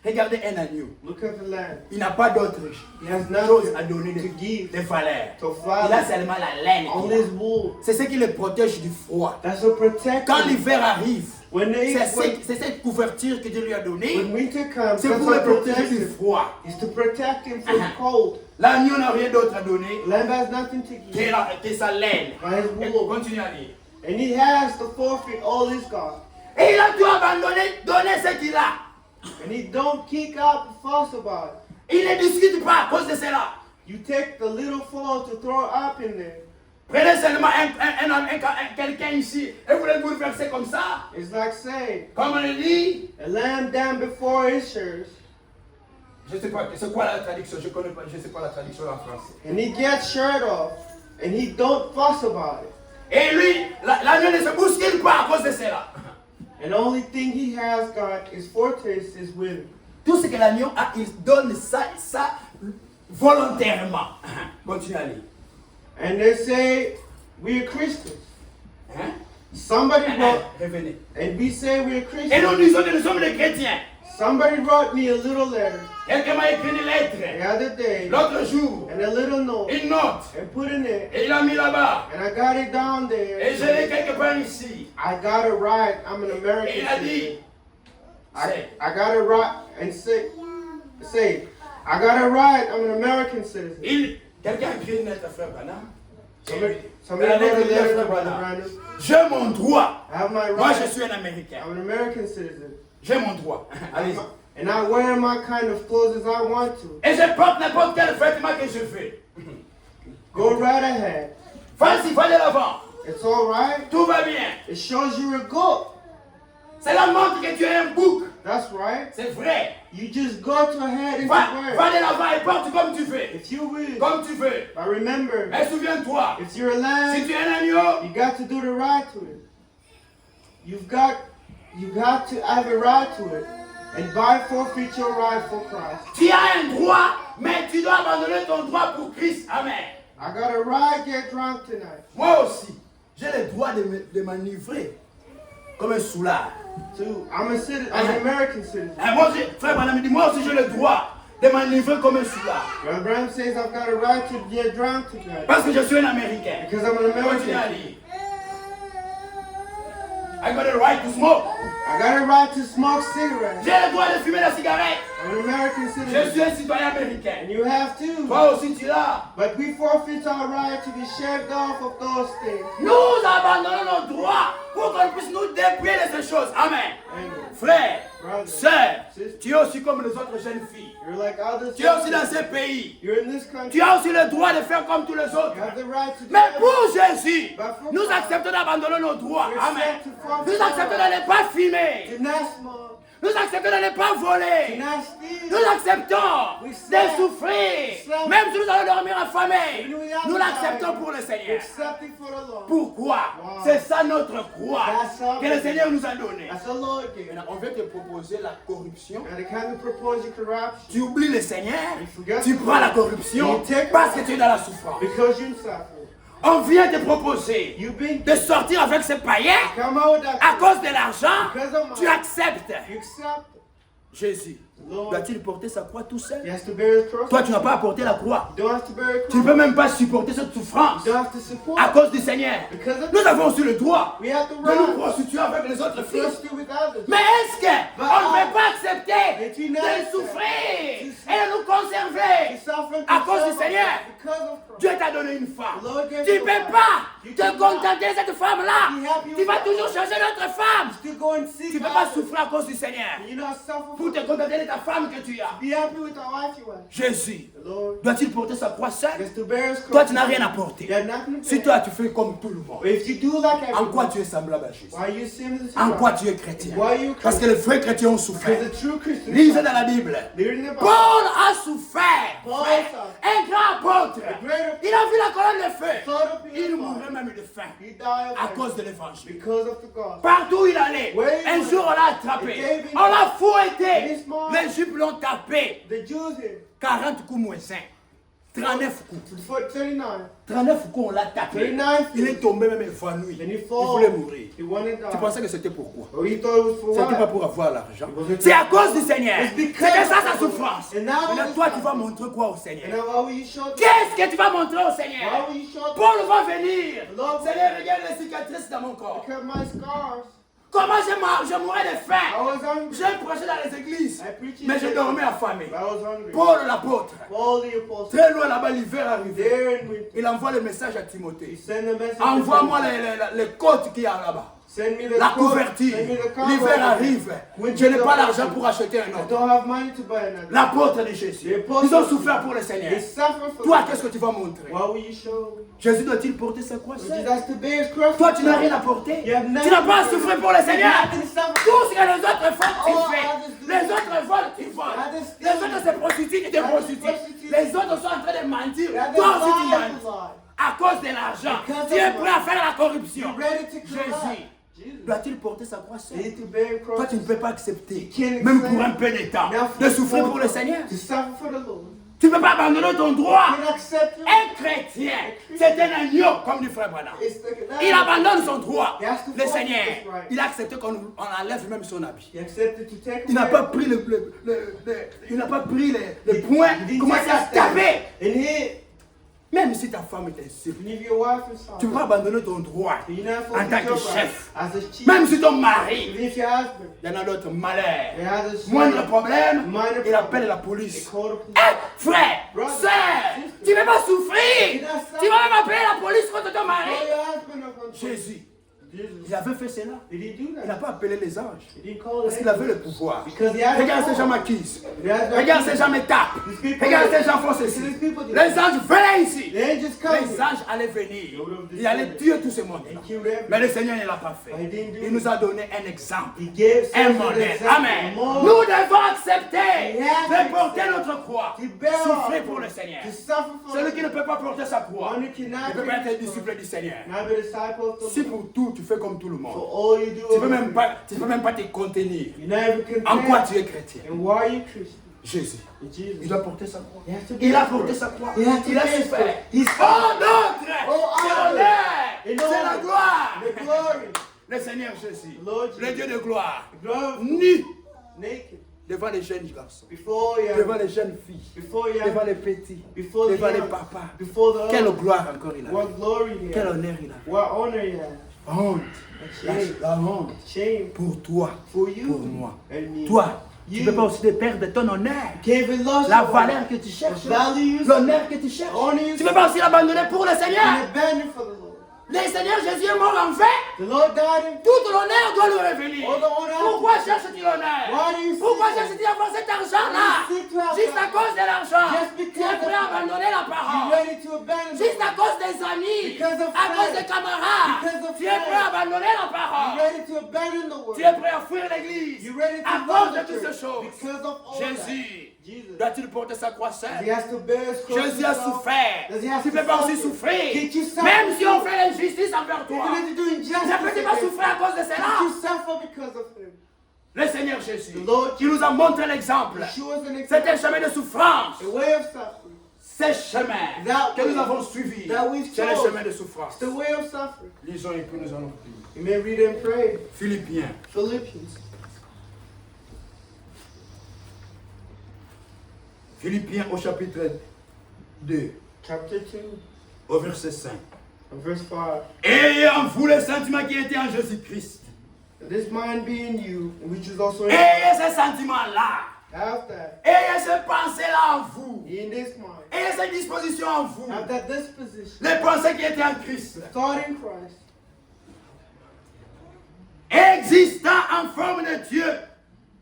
Regardez un agneau. Look at the lamb. Il n'a pas d'autre He has chose nothing à donner to give de valeur. to Il a Father. seulement la laine. All qu'il a. his wool. C'est ce qui le protège du froid. That's a protector. Quand l'hiver arrive, When c'est cette couverture que Dieu lui a donnée. when winter comes, C'est that's pour le what protéger protects du him. froid. It's to protect him from Uh-huh. cold. L'agneau n'a rien d'autre à donner Lamb has nothing to give. que sa laine. By his Et wool. continue à lire. And he has to forfeit all his God. Et il a tout abandonné, donner ce qu'il a. And he don't kick out the fuss about it. Il ne discute pas à cause de cela. You take the little fall to throw up in there. Prenez seulement quelqu'un ici et vous le bouleversez comme ça. It's like saying, Comme on le dit. a lamb down before his shears. Je sais pas, c'est quoi la traduction? Je connais pas, je sais pas la traduction en français. And he gets shirt off. And he don't fuss about it. Et lui, l'agneau ne se bouscule pas à cause de cela. And the only thing he has got is foretaste is with him. Tout ce que l'agneau a, il donne ça volontairement. Continue à lire. And they say, we're Christians. Hein? Somebody wrote, Revenez. and we say we're Et Christians. nous disons que nous sommes des chrétiens. Somebody wrote me a little letter Quelqu'un m'a écrit une the lettre other day, l'autre jour. and a little note, Une note. and put in it, Et il l'a mis là-bas. and I got it down there. Et je l'ai quelque part ici. I got it right. I'm an Et American il a citizen. dit, c'est, I got it right, and say, I got it right. I'm an American citizen. quelqu'un a écrit une lettre à Frère Branham. Somebody La wrote a lettre de letter Frère to Brother Branham. Branham. J'ai mon droit. I have my Moi, je right. suis un Américain. I'm an American citizen. J'ai mon droit. Allez-y. And I wear my kind of clothes as I want to. Et je porte n'importe quel vêtement que je veux. Go right ahead. Vas-y, va de l'avant. It's all right. Tout va bien. It shows you're a goat. Cela montre que tu es un bouc. That's right. C'est vrai. You just go to ahead and Va wear. de l'avant et porte comme tu veux. If you will. Comme tu veux. But remember, Mais souviens-toi, if you're a si lamb, tu es un agneau, you got to do the right to it. You got to have a right to it. And by forfeit your right for Christ. tu as un droit, mais tu dois abandonner ton droit pour Christ. Amen. I got a right to get drunk tonight. Moi aussi, j'ai le droit de m'enivrer comme un soulard. Too. I'm an American citizen. Et moi aussi, frère Branham dit, moi aussi j'ai le droit de m'enivrer comme un soulard. Brother Branham says I've got a right to get drunk tonight. Parce que je suis un Américain. Because I'm an Continue à American. lire. I got a right to smoke. I got a right to smoke cigarettes. J'ai le droit de fumer la cigarette. I'm an American Je citizen. suis un citoyen américain. And you have too. Toi aussi tu l'as. But we forfeit our right to be shaved off of those things. Nous abandonnons nos droits pour qu'on puisse nous dépouiller de ces choses. Amen. Amen. Frère, Brother, sœur, sister, tu es aussi comme les autres jeunes filles. you're like others. Tu es aussi dans ce pays. You're in this country. Tu as aussi le droit de faire comme tous les autres. You have the right to do Mais everything. pour Jésus, But for nous God, acceptons d'abandonner nos droits. we Amen. accept to forfeit Nous acceptons de ne pas fumer. to not smoke, Nous acceptons de ne pas to voler. not steal. Nous acceptons de souffrir. Même si nous allons dormir affamés, nous l'acceptons pour le We Seigneur. accept it for the Lord. Pourquoi? Wow. C'est ça notre croix That's our que le Seigneur nous a donnée. That's the Lord gave. Maintenant, on veut te proposer la corruption. And they kind of propose you corruption Tu oublies le Seigneur, You forget tu the prends la Lord. corruption You take parce que tu es dans la souffrance. because you're suffering. On vient te proposer You've been de sortir avec ce païen come out with that. à cause de l'argent. Because of Tu money. acceptes. You accept it. Jésus, Lord. doit-il porter sa croix tout He seul? has to bear his cross. Toi, tu n'as pas à porter la croix. You don't have to bear a Tu ne cross. peux même pas supporter cette souffrance You don't have to support. à cause du Seigneur. Because of Nous avons aussi le droit we have to de nous run. prostituer avec les autres filles. Trust you with others. Mais est-ce qu'on ne peut pas accepter tu n'as- de souffrir et de nous conserver You suffer à cause du because Seigneur? Because of Christ. Dieu t'a donné une femme. The Lord gave Tu ne you peux a wife. pas You te cannot contenter de cette femme-là. be happy Tu with vas that toujours one. chercher d'autres femmes. To go and seek Tu ne peux pas others. souffrir à cause du Seigneur. You not suffer Pour for te contenter de ta femme que tu as. Be happy with the wife you have. Jésus, The Lord doit-il porter sa croix seul? has to bear his cross. Toi, tu n'as rien à porter. You have nothing to Si bear. toi, tu fais comme tout le monde, But if you do like en quoi everyone, tu es semblable à Jésus? why you similar to En Christ? quoi tu es chrétien? Why you Parce que les vrais chrétiens ont souffert. Because the true Christian Lisez dans la Bible. Read in the Bible. Paul a souffert. Paul frère. suffered. Un grand apôtre. A great Il a vu la colonne de feu. Son of Il the mourrait même de faim He died à of cause de l'évangile. because of the gospel. Partout où il allait, Where he un went, jour on l'a attrapé. he gave him On l'a fouetté. this morning. Les Juifs l'ont tapé. The Jews here, 40 coups moins 5. 39 coups. for 39, 39 coups, on l'a tapé. 39 Il est tombé même évanoui. and he Il fall. voulait mourir. He wanted to Tu die. pensais que c'était pourquoi? Or he thought it was for C'était pas what? pour avoir l'argent. wasn't- C'est à cause du Seigneur. It's C'est because ça of sa the- souffrance. And now Maintenant, it's toi, tu like- vas montrer quoi au And Seigneur? now will you show them? Qu'est-ce que tu vas montrer au Why Seigneur? will you show them? Paul va venir. Lord, Seigneur, regarde les cicatrices dans mon corps. Because my scars, Comment je mourrais de I faim? was hungry. J'ai prêché dans les églises, I preached in mais je church, dormais affamé. but I was hungry. Paul l'apôtre, Paul the apostle, très loin là-bas, l'hiver arrivé. there in winter, Il envoie le message à he Timothée. sent a message. Envoie-moi les côtes qu'il y a là-bas. Send me the La coat, couverture. send me the cover. L'hiver arrive. Winter Je n'ai pas cover. l'argent pour acheter un I autre. don't have money to buy another. L'apôtre de Jésus. Ils ont souffert pour le Seigneur. They suffer for Toi, me. qu'est-ce que tu vas montrer? What will you show? Jésus doit-il porter sa croix Jesus seul? has to bear his cross. Toi, tu n'as rien à porter. You have Tu nothing n'as pas à to souffrir do. pour le Seigneur. You have to suffer. Tout ce que les autres font, tu All fais. others do. Les autres volent, tu voles. Others steal. Les autres se prostituent, tu te Others prostitues. prostitute. Les autres sont en train de mentir. You have Toi to aussi, tu lie mens. to lie. À cause de l'argent, Because tu es of prêt à faire la corruption. You're ready to Jésus, corrupt. Jesus. doit-il porter sa croix seul? You need to bear a cross. Toi, tu ne peux pas accepter, can't même accept pour un peu de temps, Now de souffrir for- pour le Seigneur. To suffer for the Lord. Tu ne peux pas abandonner ton droit. You can accept it. Un chrétien, c'est un agneau, comme dit Frère Branham. It's the- Il abandonne son droit. He has to Le follow Seigneur, his right. il a accepté qu'on enlève même son habit. He accepted to take Il n'a away- pas pris il n'a pas pris les poings, He il didn't commence take à a stand. taper. And he, Même si ta femme est insulte, even if your wife is tu ne peux pas abandonner ton droit you're not en tant forced que to chef. as a chief. Même si ton mari, Even if your husband, il y en a d'autres malheurs. he has a Moindre problème, Minor il problem. appelle la They police. call the police. Eh, frère, Brother, sœur, sister. tu ne peux pas souffrir. He does Tu vas même appeler la police contre ton Call mari. your husband up on Jésus, Jesus. il avait fait cela. Did he do Il n'a that? pas appelé les anges. He didn't call Parce qu'il avait le pouvoir. Because he had Regarde the ces gens power. m'accusent. He has the- Regarde ces gens me tapent. These people- Regarde ces gens font ceci. These people do- Les anges venaient ici. The angels come Les here. anges allaient venir. Ils allaient tuer tout ce monde. and kill them. Mais le Seigneur ne l'a pas fait. He didn't do Il nous a donné un exemple. He gave Un us an modèle. example. Amen. More Nous devons accepter Yes. de porter notre croix. to bear Souffrir our pour le cross, Seigneur. to suffer for Celui the qui ne peut pas porter sa croix One who ne cannot peut pas take être un his disciple du Seigneur. not be a disciple of the Si Lord. pour tout, tu fais comme tout le For monde. all you do, Tu ne peux même pas te contenir. you never can En quoi tu es chrétien? And why are you Christian? Jésus. And Jesus. Il doit porter sa croix. He has to Il a bear porté it. sa croix. He has to Il a bear it. souffert. He's Oh notre! Oh, C'est honor. l'honneur! And C'est la honor. gloire! The glory. Le Seigneur Jésus, Lord le Dieu de gloire, Glory. nu Naked. devant les jeunes garçons, Before you devant les jeunes filles, before you devant les petits, before devant the les young, papas. before the Quelle others. gloire encore il a. What glory you Quel have. honneur il a. What honor you have. Honte. La, Shame. la honte Shame pour toi, for you. pour moi. And me. Toi, tu You. ne peux pas aussi te perdre ton honneur. Can't even lose La your valeur que tu cherches, The value you l'honneur que tu cherches. Honor you Tu ne peux pas aussi l'abandonner pour le Seigneur. and abandon for the Lord. Le Seigneur Jésus est mort en vain. The Lord died in Tout l'honneur doit lui revenir. All the honor. Pourquoi cherches-tu l'honneur? Why do you Pourquoi seek it? cherches-tu à avoir cet argent-là? Why do you seek to have Juste à that? cause de l'argent. Just Tu because es prêt à of that. abandonner la You're parole. ready to abandon Juste à it. cause des amis. Because of À cause friends. des camarades. Because of Tu es prêt à friends. abandonner la You're parole. ready to abandon the Tu word. es prêt à fuir l'église. You're ready to À leave cause de the toutes ces church. choses. Because of all Jésus, that. Jesus. doit-il porter sa croix seul? He has to bear his cross Jésus a himself. souffert. Does he have Tu to peux pas aussi suffer? souffrir. Did you suffer? Même si on fait l'injustice envers toi. Even if you do injustice Ne peux-tu pas against him, souffrir à cause de did cela? you suffer because of him? Le Seigneur Jésus, The Lord qui nous a montré l'exemple. He shows an C'est un example. chemin de souffrance. A way of suffering. Ces chemins That que nous way avons suivis, that we've c'est le chose. chemin de souffrance. It's the way of suffering. Lisons et puis nous allons prier. You may read and pray. Philippiens, Philippians. Philippiens au chapitre 2, Chapter 2. au verset 5. Verse 5. Ayez en vous le sentiment qui était en Jésus-Christ. This mind be in you, which is also in Ayez ce sentiment-là. Have that. Ayez ce pensée-là en vous. In this mind. Ayez cette disposition en vous. Have that disposition. Les pensées qui étaient en Christ. The thought in Christ. Existant en forme de Dieu.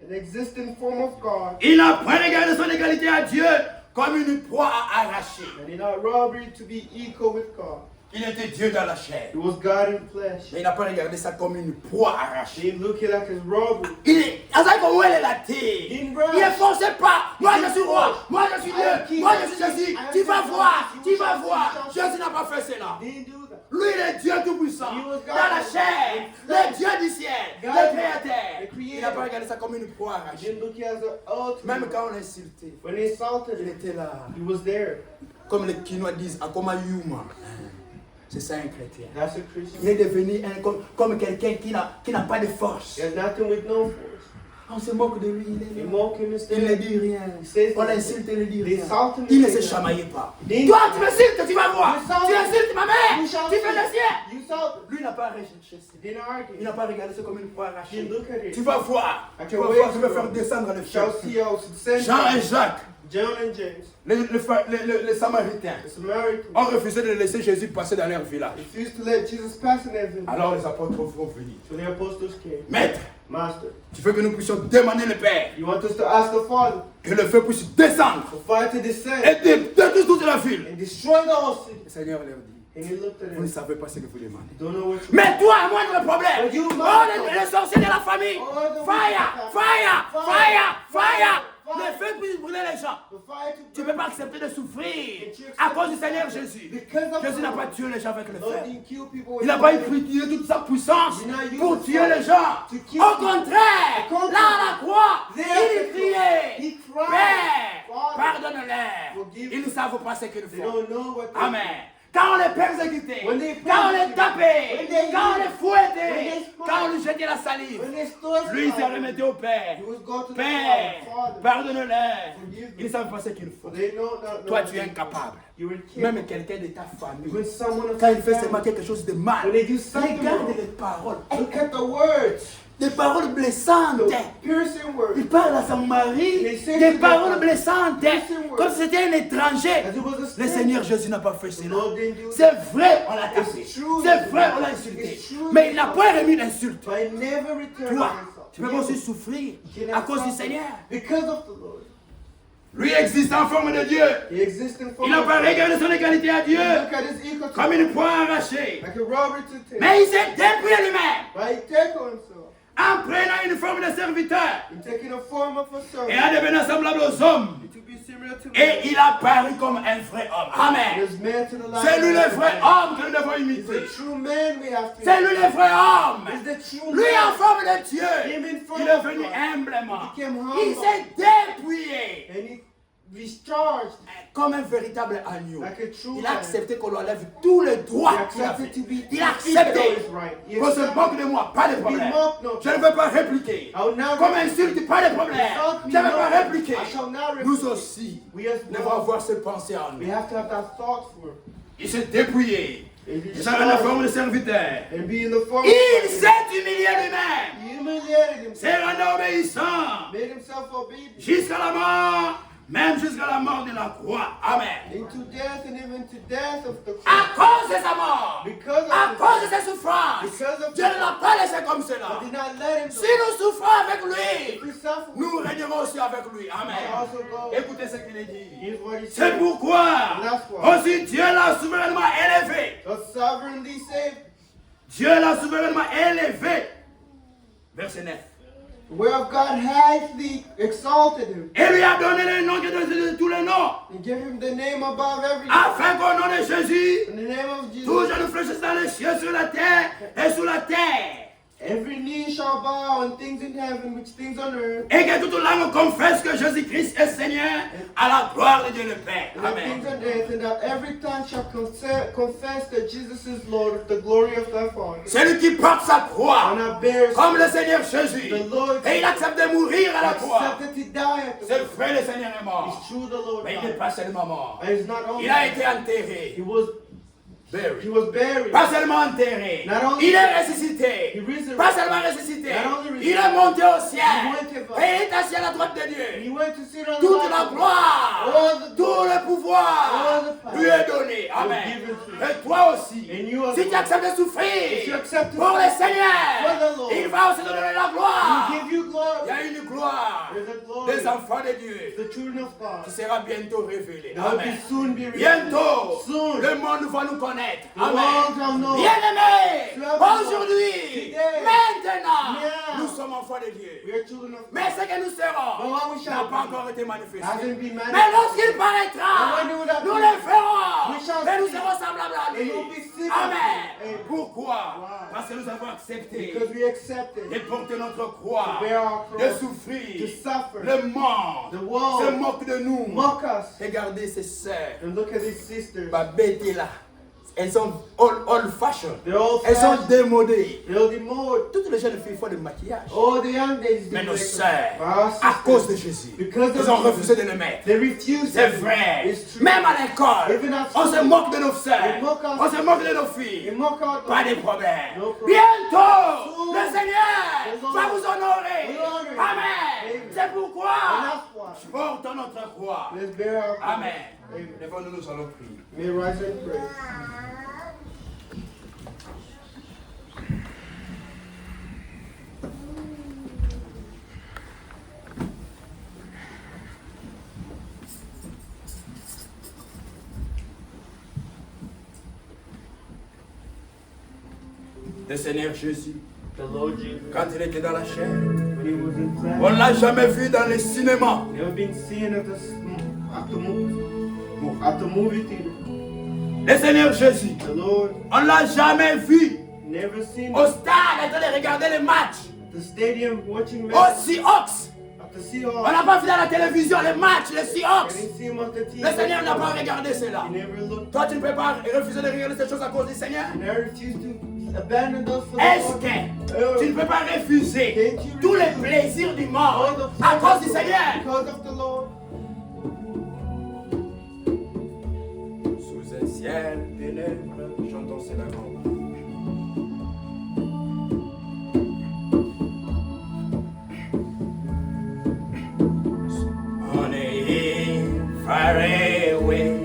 An existing form of God. Il n'a point regardé son égalité à Dieu comme une proie à arracher. And in not robbery to be equal with God. Il était Dieu dans la chair. He was God in flesh. Mais il n'a pas regardé ça comme une proie arrachée. He looked at it like his robbery. Il est, où est la terre? In Il est forcé pas. Moi je suis roi. Moi je suis Dieu. Moi je suis Jésus. Tu vas voir. Tu vas voir. Jésus n'a pas fait cela. Didn't do that. Lui, il est Dieu Tout-Puissant. Dans la chair. Le Dieu du ciel. Le Créateur. Il n'a pas regardé ça comme une proie He arrachée. didn't look at it as an ultimate. Même quand on l'insultait, When they insulted il him, était là. he was there. Comme les Quinois disent, Akoma Yuma. C'est ça un chrétien. That's a Il Christian. est devenu comme quelqu'un qui n'a pas de force. He has nothing with no force. On se moque de lui, il They est là. mock him Il ne instead. dit rien. says On nothing. l'insulte, il ne dit They rien. insult him, Il ne they se say chamaillait pas. They- Toi, tu m'insultes, tu vas voir. You insult Tu me. insultes ma mère. You shall Tu fais le see. sien. You insulted. Lui n'a pas recherché ça. Didn't argue. Il n'a pas regardé ça comme une proie arrachée. Didn't look at it. Tu vas voir. I Tu can vas wait voir, tu to vas faire go. descendre le Shall feu. see how to send Jean et Jacques, John and James, les Samaritains, the Samaritans, ont refusé de laisser Jésus passer dans leur village. refused to let Jesus pass in their village. Alors les apôtres vont venir. So the apostles came. Maître, Master, tu veux que nous puissions demander le Père you want us to ask the Father que le feu puisse descendre for fire to descend et détruire toute la ville. and destroy the whole city? Le Seigneur leur dit, And he looked at vous ne him. savez pas ce que vous demandez. You don't know what you Mais toi, moindre problème. But you Oh, must les sorciers de la famille. Oh, the Fire, wicked fire, family. fire, fire. Fire. Le feu puisse brûler les gens. the fire to Tu ne peux pas accepter de souffrir And you à accept cause du the Seigneur fire. Jésus. Because of Jésus the n'a pas Lord. tué les gens avec le Lord feu. didn't kill people with Il n'a pas fire. utilisé toute sa puissance He not used pour his tuer fire les gens. to kill Au people. contraire, Au contraire. là à la croix, There il at the criait, He cried, Père, Father, pardonne-leur. forgive Ils ne savent pas ce qu'ils They font. don't know what they Amen. Quand on les persécutait, When they quand on les persecuted, tapait, when they quand on les when fouettait, they smiled, quand on lui jetait la salive, When they stood lui il se fire, remettait au Père. he would go to the Père, Father. pardonne-leur. Forgive them. Ils ne savent pas ce qu'ils font. They know not Toi, what tu es they do. incapable. You will kill. Même quelqu'un de ta famille, When someone of quand il your fait family- seulement quelque chose de mal, When they do something regarde wrong, les paroles. look at the words. Des paroles blessantes. The piercing words. Il parle à son mari They say des to paroles them, blessantes, blessing words. comme si c'était un étranger. As it was a Le stranger. Seigneur Jésus n'a pas fait The cela. Lord didn't do C'est vrai, on l'a tapé. It's true. C'est vrai, on l'a insulté. It's true. Mais il n'a pas remis d'insulte. But I never returned Toi, myself. tu peux pas aussi souffrir à cause du Seigneur. Because of the Lord. Lui existe en forme de Dieu. He exists in form Il n'a of pas God. regardé son égalité à Dieu Look at his equal to comme une proie arrachée. like a robber to take. Mais il s'est dépouillé lui-même But he take on himself. en prenant une forme de serviteur In taking a form of a servant. et en devenant semblable aux hommes. To be similar to Et man. il a paru comme un vrai homme. Amen. He is man to the life. C'est lui le vrai homme que nous devons He's imiter. the true man we have to C'est lui le vrai homme. He's the true Lui man. en forme de Dieu. Him in form Il est of venu God. humblement. He became humble. Il s'est dépouillé And he discharged comme un véritable agneau. like a true Il a man. accepté qu'on lui enlève tous les He droits qu'il avait. accepted to be Il a defeated all accepté his right. He qu'on se accepted moque de moi, pas de to be problème. mocked, no. Je ne veux pas répliquer. I will not Comme replicate. insulte, pas de problème. Insult me, Je ne veux no. pas répliquer. I shall not replicate. Nous aussi, We as devons well, avoir ces pensées en we nous. have to have that thought for him. Il s'est dépouillé. And he Il s'est en la forme de discharged serviteur. and be in the form Il of God. s'est humilié lui-même. He humiliated C'est himself. un obéissant Made himself obedient jusqu'à la mort même jusqu'à la mort de la croix. Amen. into death and even to death of the À cross. cause de sa mort, Because of à the cause de ses souffrances, Because of Dieu ne l'a pas laissé comme cela. did not let him Si nous souffrons avec lui, we suffer. nous régnerons aussi avec lui. We Amen. also go. Écoutez ce qu'il est dit. Here's what he C'est said. pourquoi That's why. aussi Dieu l'a souverainement élevé. The sovereignly saved. Dieu l'a souverainement élevé. Verset 9. Whereof God highly exalted him Et lui a donné le nom qui est au-dessus de tous les noms. and give him the name above every name. Afin qu'au nom de Jésus, In the name of Jesus, tout genou fléchisse dans les cieux, sur la terre et sous la terre. every knee shall bow, and things in heaven, which things on earth, Et que toute langue confesse que Jésus-Christ est Seigneur à la gloire de Dieu le Père. and that things Amen. on earth, and that every tongue shall confess that Jesus is Lord, of the glory of thy Father. Celui qui porte sa croix, And I bear comme le Seigneur Jésus, the Lord et il accepte de mourir à la croix. accepted to die at the C'est cross. vrai, le Seigneur est mort. It's true the Lord Mais il n'est died. pas seulement mort. And he's not only Il a été enterré. he was buried. Pas seulement enterré. Not only- Il est ressuscité. He resurrected. Pas seulement ressuscité. Not only Il est monté au ciel. He went above. Et il est assis à la droite de He Dieu. went to sit on the Toute la right. gloire, All the tout le pouvoir all the power lui est donné. Amen. given to you. Et toi aussi, And you as si tu well. acceptes de If you souffrir accept to pour le suffer Seigneur, for the Lord, il va aussi te donner la gloire. He give you Il y glory. a une gloire There's a glory. des enfants de Dieu The children of qui God. sera bientôt révélée. That will Amen. soon be revealed. Bientôt, Soon. le monde va nous connaître. The world shall Amen. know. Bien-aimés, Love aujourd'hui, Today. maintenant, Now. nous sommes enfants de Dieu. We are children of God. Mais ce que nous serons But what we n'a shall pas be encore été manifesté. hasn't been manifested. Mais lorsqu'il paraîtra, And when he will appear, nous le ferons. we shall Et nous see. serons semblables à lui. And we'll be similar. Amen. Amen. Pourquoi? Why? Parce que nous avons accepté Because we accepted de porter notre croix, to bear our de cross, souffrir. to suffer. Le monde The world se moque de nous. mock us. Regardez ces sœurs. And look at these sisters. Ma bête est là. Elles sont old fashioned. They're old Elles sont fashioned. démodées. They'll be more. Toutes les jeunes filles font du maquillage. All the young ladies Mais do nos makeup. sœurs, But our à sisters, cause de Jésus, because of ils ont Jesus, refusé de le mettre. they refuse C'est to. vrai. It's true. Même à l'école, Even at on se school, moque de nos sœurs. they mock us. On se moque de nos They filles. mock our Pas de problème. No problem. Bientôt, Soon, le Seigneur the Lord va vous honorer. will honor you. Amen. Amen. C'est pourquoi And that's why. portons notre croix. Let's bear our cross. Amen. Amen. Lèvons-nous, nous allons prier. May we rise and pray. Le Seigneur Jésus, The Lord Jesus, quand il était dans la chair, when he was in on flesh, ne l'a jamais vu dans les cinémas. never been seen at the movie theater. Le Seigneur Jésus, The Lord on ne l'a jamais vu never seen au stade en train de regarder les matchs. the stadium watching Au match Seahawks. at the On Seahawks. n'a pas vu dans la télévision les matchs, les I Seahawks. didn't see him on the TV. Le Seigneur n'a pas regardé cela. He never looked. Toi, tu ne peux pas refuser de regarder ces choses à cause du Seigneur. And I refuse to abandon those for the Est-ce Lord. que tu ne peux pas refuser tous les plaisirs du monde à cause du Seigneur? Because of the Lord. Sous un ciel ténèbres, chantons ces laments. On est far away,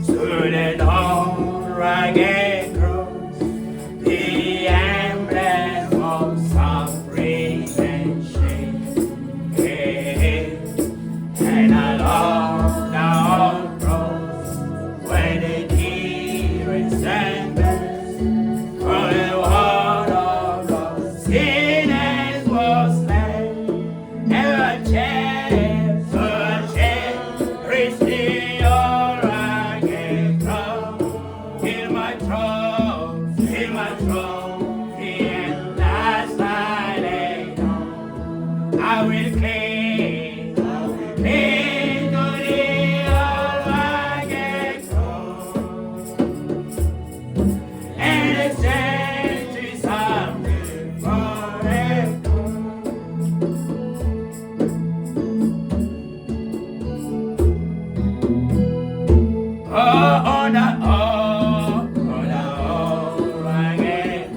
sur le long rugged cross, the emblem of suffering and shame. And I love the old cross when the tears and bells for the word of God sinners was slain. Never change, reach the all rugged cross. In my throne, the end last I lay down. I will cling to the all rugged cross. And the centuries are forever. On a rugged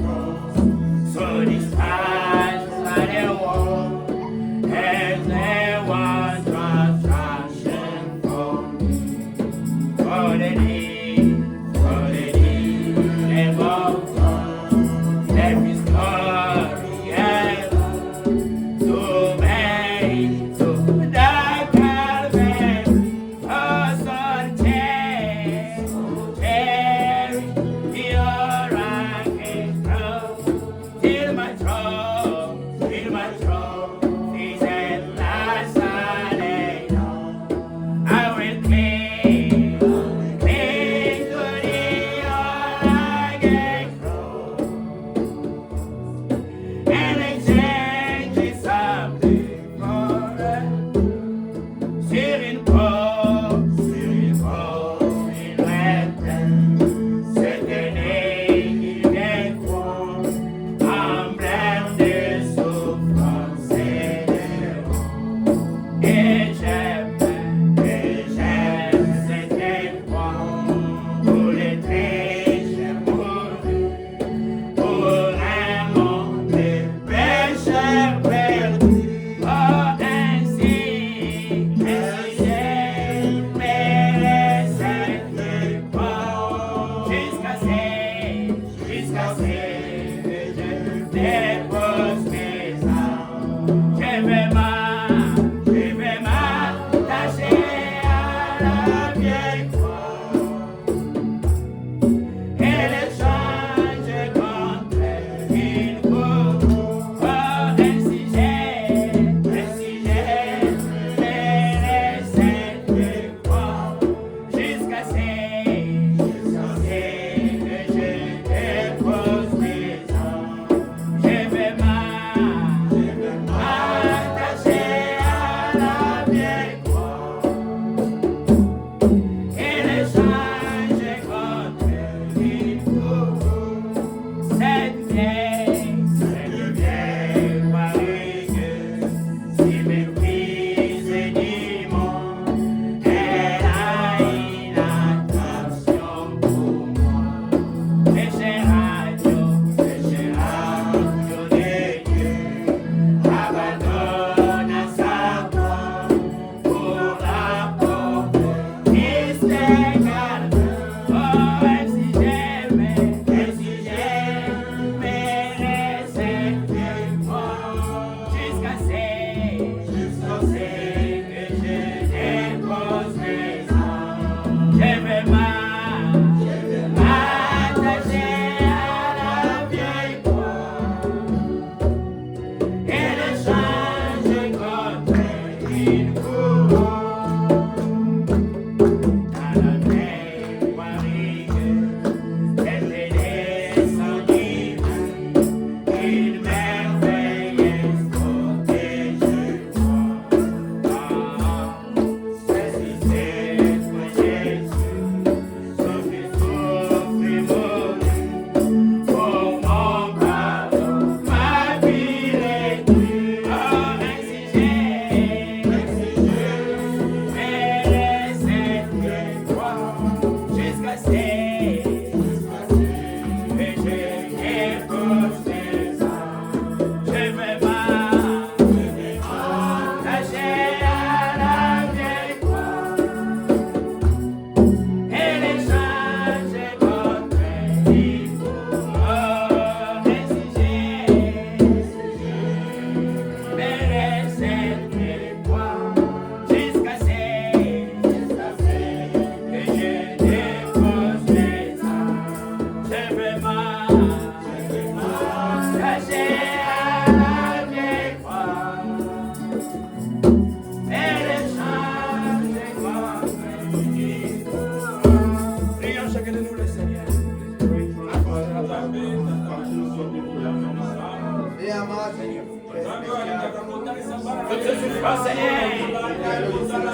Toutes ces souffrances, Seigneur,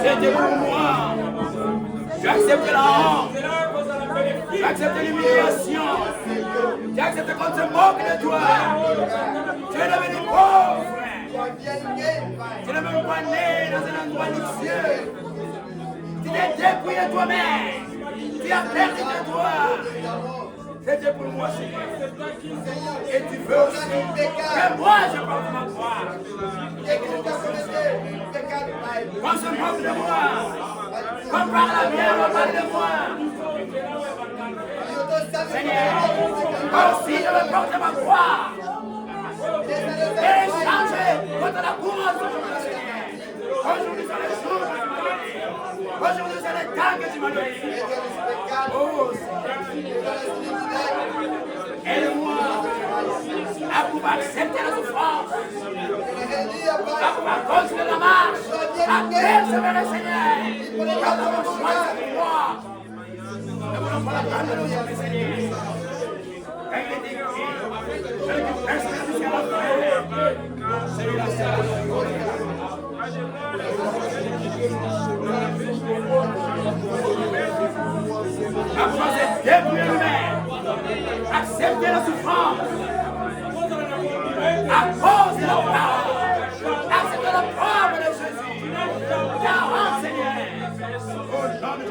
c'était pour moi. Tu as accepté la honte. Tu as accepté l'humiliation. Tu as accepté qu'on se moque de toi. Tu es devenu pauvre. Tu n'es même pas né dans un endroit luxueux. Tu t'es dépouillé toi-même. Tu as perdu de toi. C'était pour moi, Seigneur. Et tu veux aussi que moi je porte ma croix. Qu'on se moque de moi. Qu'on parle bien, on parle de moi. Seigneur, aussi je veux porter ma croix. Et changer contre la couronne aujourd'hui, Seigneur. Aujourd'hui, c'est le jour que tu m'as donné. Aujourd'hui, c'est le temps que tu m'as donné. Oh, aide-moi à pouvoir accepter la souffrance, à pouvoir continuer la marche, à persévérer, Seigneur. Quand on choisit pour moi, ne voulons pas la prendre de nos vies, Seigneur. Quand il est écrit, celui qui persévère jusqu'à la fin, celui-là, c'est la accepter dépouiller nous-mêmes, accepter la souffrance à cause de la parole, accepter la parole de Jésus, garant Seigneur, au nom de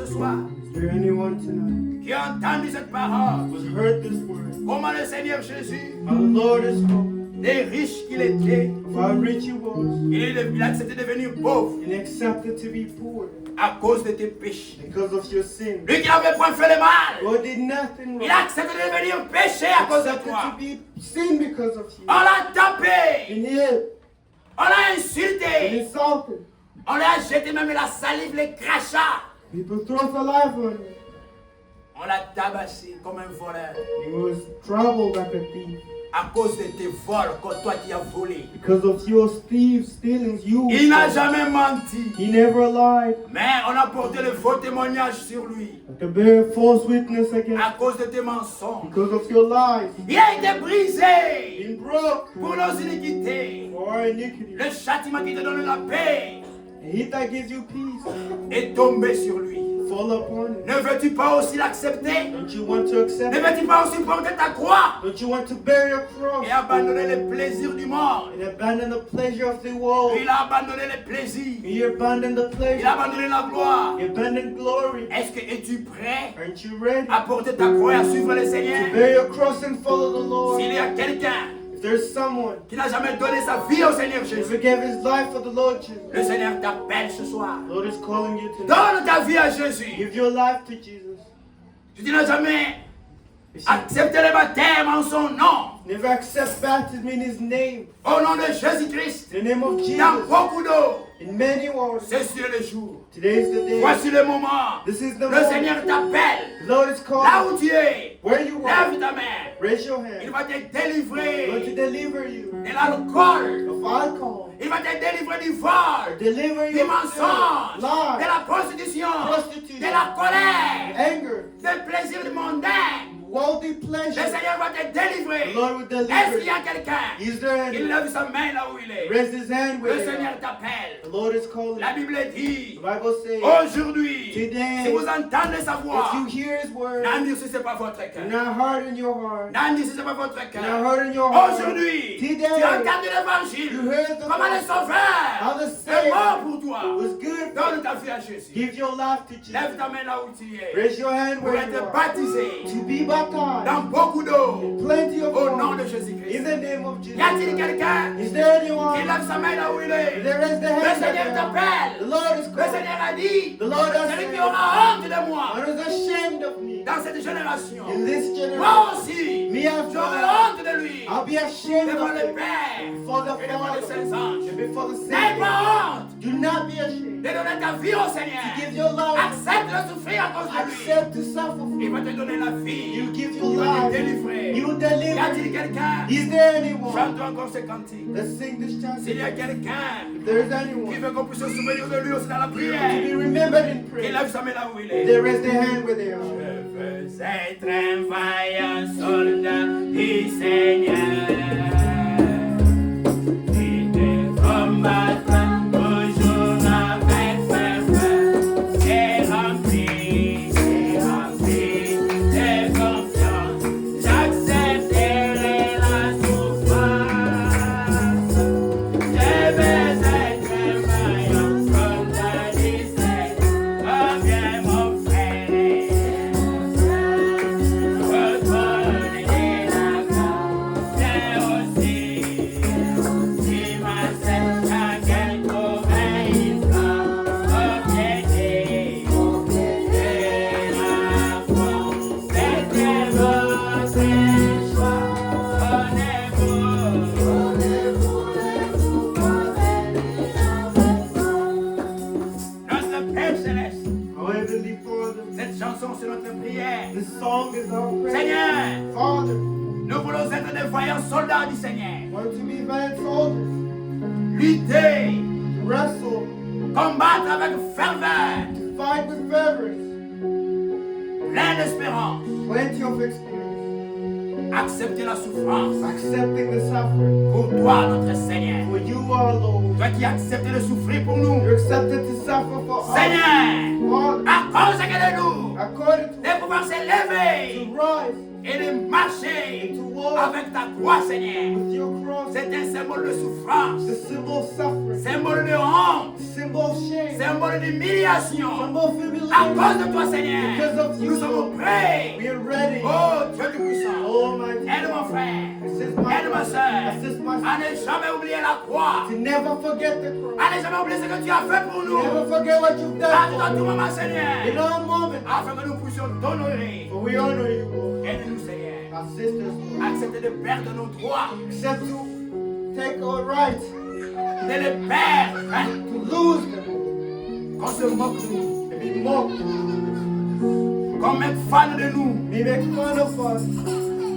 ce soir Is there anyone tonight qui a entendu cette parole? who's heard this word? Comment le Seigneur Jésus, How the Lord is called, des riches qu'il était, how rich he was, il a accepté de devenir pauvre and accepted to be poor à cause de tes péchés. because of your sin. Lui qui n'avait point fait le mal, God did nothing il a wrong. accepté de devenir péché à cause de Accepted toi. to be sin because of you. On l'a tapé, And yet, on l'a and insulté, insulted. on l'a jeté même la salive, les crachats. People throw saliva on him. On l'a tabassé comme un voleur He was troubled like a thief à cause de tes vols que toi qui as volé. because of your stealings. Il n'a jamais menti, He never lied. mais on a porté le faux témoignage sur lui To bear false witness against à cause de tes mensonges. because of your lies. Il a été brisé Been broke pour nos iniquités. for our iniquity. Le châtiment qui te donne la paix And he that gives you peace est tombé sur lui. fall upon him. Ne veux-tu pas aussi l'accepter? Don't you want to accept Ne it? veux-tu pas aussi porter ta croix Don't you want to bear your cross et abandonner les plaisirs du monde? and abandon the pleasure of the world? Il a abandonné les plaisirs. You abandon the Il a pleasure. abandonné la gloire. You abandon glory. Es-tu prêt Aren't you ready à porter ta croix et à suivre le to Seigneur? bear your cross and follow the Lord? S'il y a quelqu'un If there's someone qui n'a jamais donné sa vie au Seigneur who Jésus, never gave his life for the Lord Jesus, le Seigneur t'appelle ce soir. the Lord is calling you tonight. Donne ta vie à Jésus. Give your life to Jesus. Si tu n'as jamais If you accepté le baptême en son nom, never accept baptism in his name, au nom de Jésus-Christ, in the name of dans Jesus, beaucoup d'eau, in many waters, c'est sur le jour. today is the day. Voici le moment. This is the Le moment. Seigneur t'appelle. The Lord is Là calling où tu es, where you are. lève ta main. Raise your Il hand. va te He wants to délivrer deliver you de l'alcool. of alcohol. Il va te délivrer du vol, Deliver du you mensonge, of de lies, la prostitution, prostitution, de la colère, anger, des plaisirs mondains. worldly Le pleasure. Seigneur va te délivrer. The Lord will Est-ce deliver qu'il y you. a quelqu'un Is there qui any? lève sa main là où il est? Raise his hand Le with it. Seigneur t'appelle. The Lord is calling. La Bible dit, The Bible says, aujourd'hui, Today, si vous entendez sa voix, if you hear his word, n'endurcissez c'est pas votre do cœur. not harden your heart. N'endurcissez c'est pas votre Do not cœur. harden your heart. Aujourd'hui, tu Today, as entendu l'évangile. you heard the Comment le gospel. sauveur How the est mort Savior pour toi. was good. Donne ta vie à Jésus. Give your life to Lève Jesus. ta main là où tu es. Raise your hand Pour where you être are. baptisé To be baptized. dans beaucoup d'eau. Plenty of Au nom de water. Jésus-Christ. In the name of Jesus. Y a-t-il quelqu'un Is there qui anyone? lève sa main là où il est? There is the Le hand. Seigneur The t'appelle. Lord is Le calling. Seigneur a dit, The Lord has celui qui said, aura honte de moi I was ashamed of me dans cette génération, in this generation. moi aussi, Me as j'aurai well. honte de lui I'll be ashamed devant of le him Père before the et devant les Father saints anges. and before the N'aie Savior. pas honte Do not be ashamed. de donner ta vie au Give Seigneur. your life. Accepte de souffrir à cause de lui. Accept to suffer for Il you. va te donner la vie. You give your Il va te life. délivrer. You Y deliver. a-t-il quelqu'un? Is there anyone? Chante encore ce cantique. Let's sing this chant. S'il y a quelqu'un If there is qui anyone veut qu'on puisse se souvenir de lui aussi dans la to be prière, remembered in qu'il prayer, lève sa main là où il est. they raise their hand where they are. Je veux être un vaillant soldat du Seigneur. Qui te combattra toujours avec ferveur. C'est rempli de confiance. J'accepterai la souffrance. Je veux être un vaillant soldat du Seigneur. Oh bien mon frère. Notre Père Céleste, Our Heavenly Father, cette chanson c'est notre prière. this song is our prayer. Seigneur, Father, nous voulons être des vaillants soldats du Seigneur. want to be valiant soldiers, Lutter, to wrestle, combattre avec ferveur, to fight with fervor, plein d'espérance, plenty of experience, accepter la souffrance accepting the suffering. pour toi, notre Seigneur. For you are Lord. Toi qui as accepté de souffrir pour nous. You accepted to suffer for us. Seigneur, Father, à cause de nous, according to de pouvoir s'élever to rise et de marcher and to walk avec ta croix, Seigneur. with your cross, C'est un symbole de souffrance, the symbol of suffering, symbole de honte, symbol of shame, symbole de l'humiliation. Some of you believe À cause de toi, Seigneur, because of you, nous sommes Lord. prêts. We are ready. Oh, Dieu Tout-Puissant, Oh, my aide mon frère, Assist my aide ma brother. soeur, Assist my à ne jamais oublier la croix, To never forget the cross. à ne jamais oublier ce que tu as fait pour nous. Never forget what you've À done tout for moment, us. In Seigneur, all moments. afin que nous puissions t'honorer. For we honor you, Lord. Aide-nous, Seigneur, Our sisters, Lord. accepter de perdre nos droits, Accept to take our rights. de les perdre, hein, To lose them. qu'on se moque de nous, To be mocked. qu'on mette fan de nous. Be make fun of us.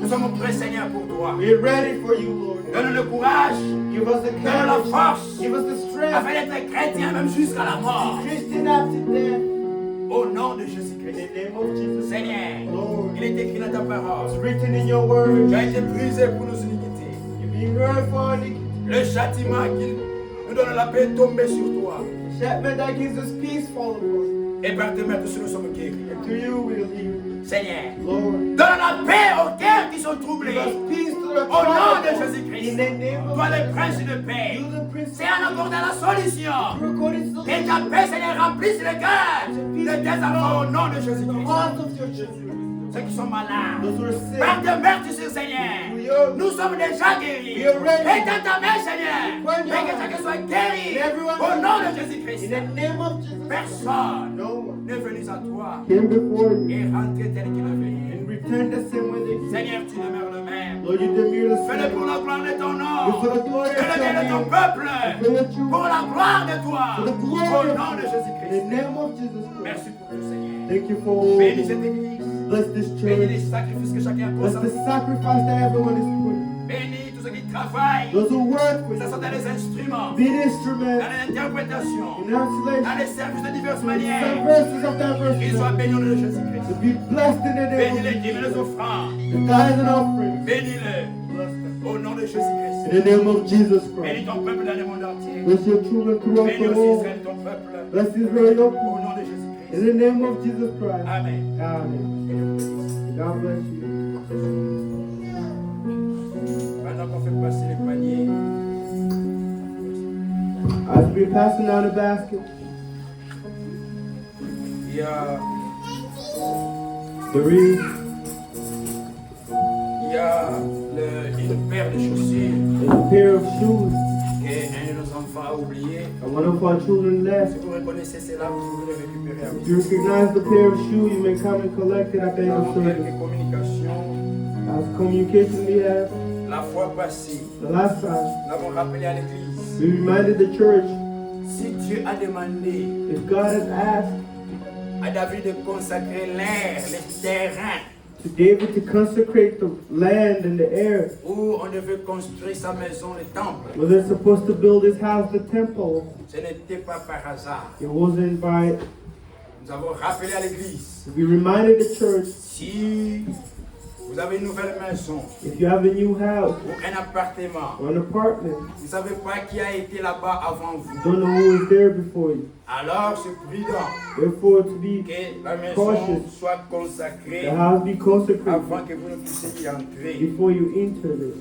Nous sommes prêts, Seigneur, pour toi. We're ready for you, Lord. Donne-nous le courage, Give us the donne-nous la courage. force, Give us the strength. afin d'être chrétien même jusqu'à la mort. Christian after death. Au nom de In Jésus-Christ. the name of Jesus. Seigneur, Lord. il est écrit dans ta It's parole. written in your word. Tu as été brisé pour nos iniquités. You've been burned for our iniquity. Le châtiment qui nous donne la paix est tombé sur toi. The Shatman that gives us peace fall upon. Et par tes mains, tous nous sommes guéris. And to you we'll hear. Seigneur, Lord. donne la paix aux cœurs qui sont troublés. Give us peace to the Au nom de troubled. Jésus-Christ. In the name of Toi, le prince de paix. you, the Prince. C'est un encore dans la solution. According to Et ta paix, Seigneur, remplisse le cœur de tes enfants au nom de the Jésus-Christ. heart of your children. Ceux qui sont malades, Those who are sick. par tes meurtres, Seigneur, nous sommes déjà guéris. We are ready. Et dans ta main, Seigneur, When fais que chacun soit guéri Everyone- au nom de In Jésus-Christ. the name of Jesus. Personne No one n'est venu à toi came before you et rentré tel qu'il est venu. and return the same way they came. Seigneur, tu demeures le même. Lord, you demure the Fais-le pour same. la gloire de ton For nom. the glory Que of le bien de ton your name. peuple. For your children. Pour la gloire de toi. For the Au glory nom de of in the Jésus-Christ. name of Jesus Christ. Merci pour tout, Seigneur. Thank you for Bénis cette église. bless this Bénis les church. sacrifices que chacun Bless apporte. the sacrifice that everyone is putting. Bénis tous ceux qui travaillent. Those who work for Que ce soit dans you. les instruments, Be an instrument dans l'interprétation, in isolation. dans les services de diverses Some manières. verses of Qu'ils soient diversity. bénis au nom de Jésus-Christ. To be blessed in the name Bénis of les dîmes et les offrandes. the tithes and offerings. Bénis-les Bless them. au nom de Jésus-Christ. In the name of Jesus Christ. Bénis ton peuple dans le monde entier. Bless your children throughout Bénis the aussi world. Israël, ton peuple. Bless Israel, your Au people. nom de Jésus-Christ. In the name of Jesus Christ. Amen. Amen. God bless you. Pendant qu'on fait passer les paniers, As we're passing down the basket, il y a, there is une paire de chaussures a pair of shoes qu'un de nos enfants a oublié. and one of our children left. Si vous reconnaissez cela, vous pouvez le récupérer avec If you recognize the pair of shoes, you may come and collect it at the Nous end of avons service. quelques communications. As communication we have, La fois passée, the last time, nous avons rappelé à l'église. we reminded the church, Si Dieu a demandé if God has asked à David de consacrer l'air, les terrains, to David to consecrate the land and the air, où on devait construire sa maison, le temple, where they're supposed to build his house, the temple, ce n'était pas par hasard. it wasn't by, Nous avons rappelé à l'église. we reminded the church, Si vous avez une nouvelle maison if you have a new house ou un appartement, or an apartment, vous ne savez pas qui a été là-bas avant vous. don't know who was there before you. Alors c'est prudent Therefore, to be que la maison cautious, soit consacrée the house be consecrated avant que vous ne puissiez y entrer. before you enter it.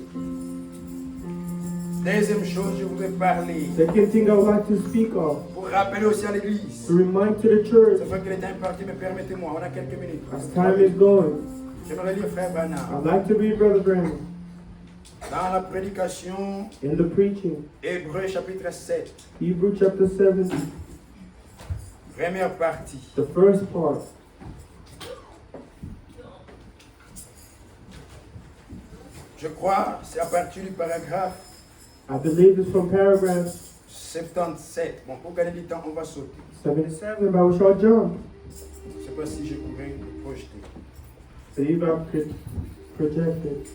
Deuxième chose, je voudrais parler Second thing I would like to speak of, pour rappeler aussi à l'église. to remind to the church, C'est vrai qu'il est imparti, mais permettez-moi, on a quelques minutes. as time is going, J'aimerais lire Frère Branham. I'd like to read Brother Branham Dans la prédication, in the preaching, Hébreux chapitre 7, Hebrew chapter 7, première partie. the first part. Je crois, c'est à partir du paragraphe I believe it's from paragraph 77. Bon, pour gagner du temps, on va sauter. 77 by Rashad John. Je ne sais pas si je pourrais le projeter. See if I could project it.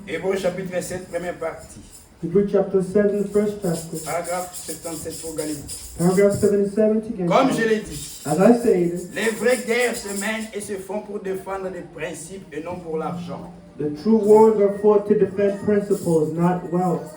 Hébreux chapitre 7, première partie. Hebrew chapter 7, the first chapter. Paragraphe 77 pour gagner. Paragraph 77 again. Comme je l'ai dit, As I stated, les vraies guerres se mènent et se font pour défendre des principes et non pour l'argent. the true wars are fought to defend principles, not wealth.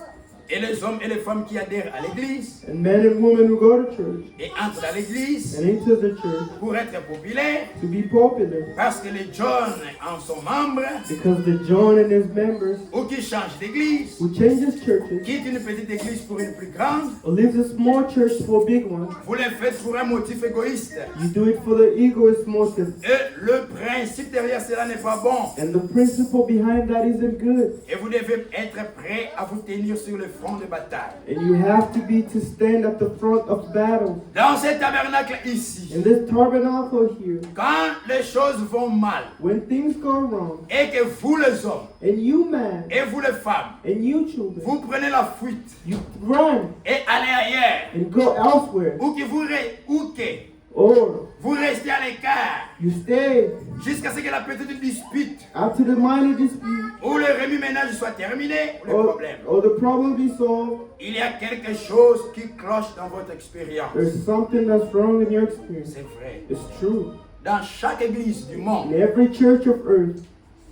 Et les hommes et les femmes qui adhèrent à l'église and men and women who go to church et entrent dans l'église and into the church pour être populaires, to be popular parce que les John en sont membres, because the John and his members ou qui changent d'église, who changes churches quittent une petite église pour une plus grande, or leaves a small church for a big one. vous les faites pour un motif égoïste. You do it for the egoist motive, Et le principe derrière cela n'est pas bon. and the principle behind that isn't good. Et vous devez être prêt à vous tenir sur le front de bataille. And you have to be to stand at the front of battle. Dans ce tabernacle ici, In this tabernacle here, quand les choses vont mal, when things go wrong, et que vous les hommes, and you men, et vous les femmes, and you children, vous prenez la fuite you run et allez ailleurs, and go elsewhere, ou que or vous restez à l'écart, you stay jusqu'à ce que la petite dispute after the minor dispute, ou le remue-ménage soit terminé, ou le problème. or the problem be solved. Il y a quelque chose qui cloche dans votre expérience. There's something that's wrong in your experience. C'est vrai. It's true. Dans chaque église du In monde, every church of earth,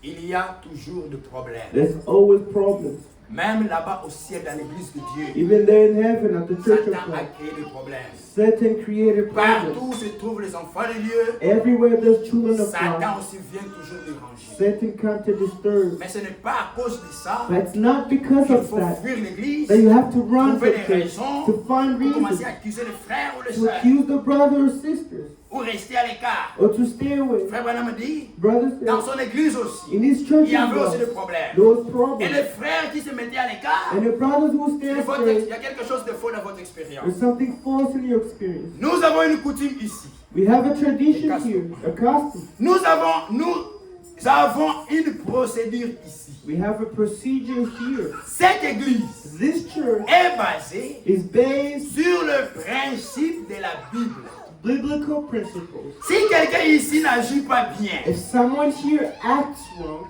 il y a toujours des problèmes. there's always problems. Même là-bas au ciel, dans l'église de Dieu, Even there in heaven, at the church of Satan a God, créé des problèmes. Satan created problems. Partout où se trouvent les enfants de Dieu, Everywhere there's children of Satan God, aussi vient toujours déranger. Satan comes to disturb. Mais ce n'est pas à cause de ça But it's not because qu'il of faut that fuir l'église, that you have to run trouver from des church, raisons to find pour commencer reasons à accuser les frères ou les to sœurs, accuse the brother or sisters, ou rester à l'écart. or to stay away. Frère Branham dit, Brothers, dans son église aussi, in his church il y as avait aussi des well, problèmes. those Et problems. les frères qui se mettaient à l'écart, And the brothers who stay il astray, y a quelque chose de faux dans votre expérience. there's something false in your experience. Nous avons une coutume ici. We have a tradition A custom. here, a custom. Nous avons une procédure ici. We have a procedure here. Cette église This church est basée is based sur le principe de la Bible. biblical principles. Si quelqu'un ici n'agit pas bien, If someone here acts wrong,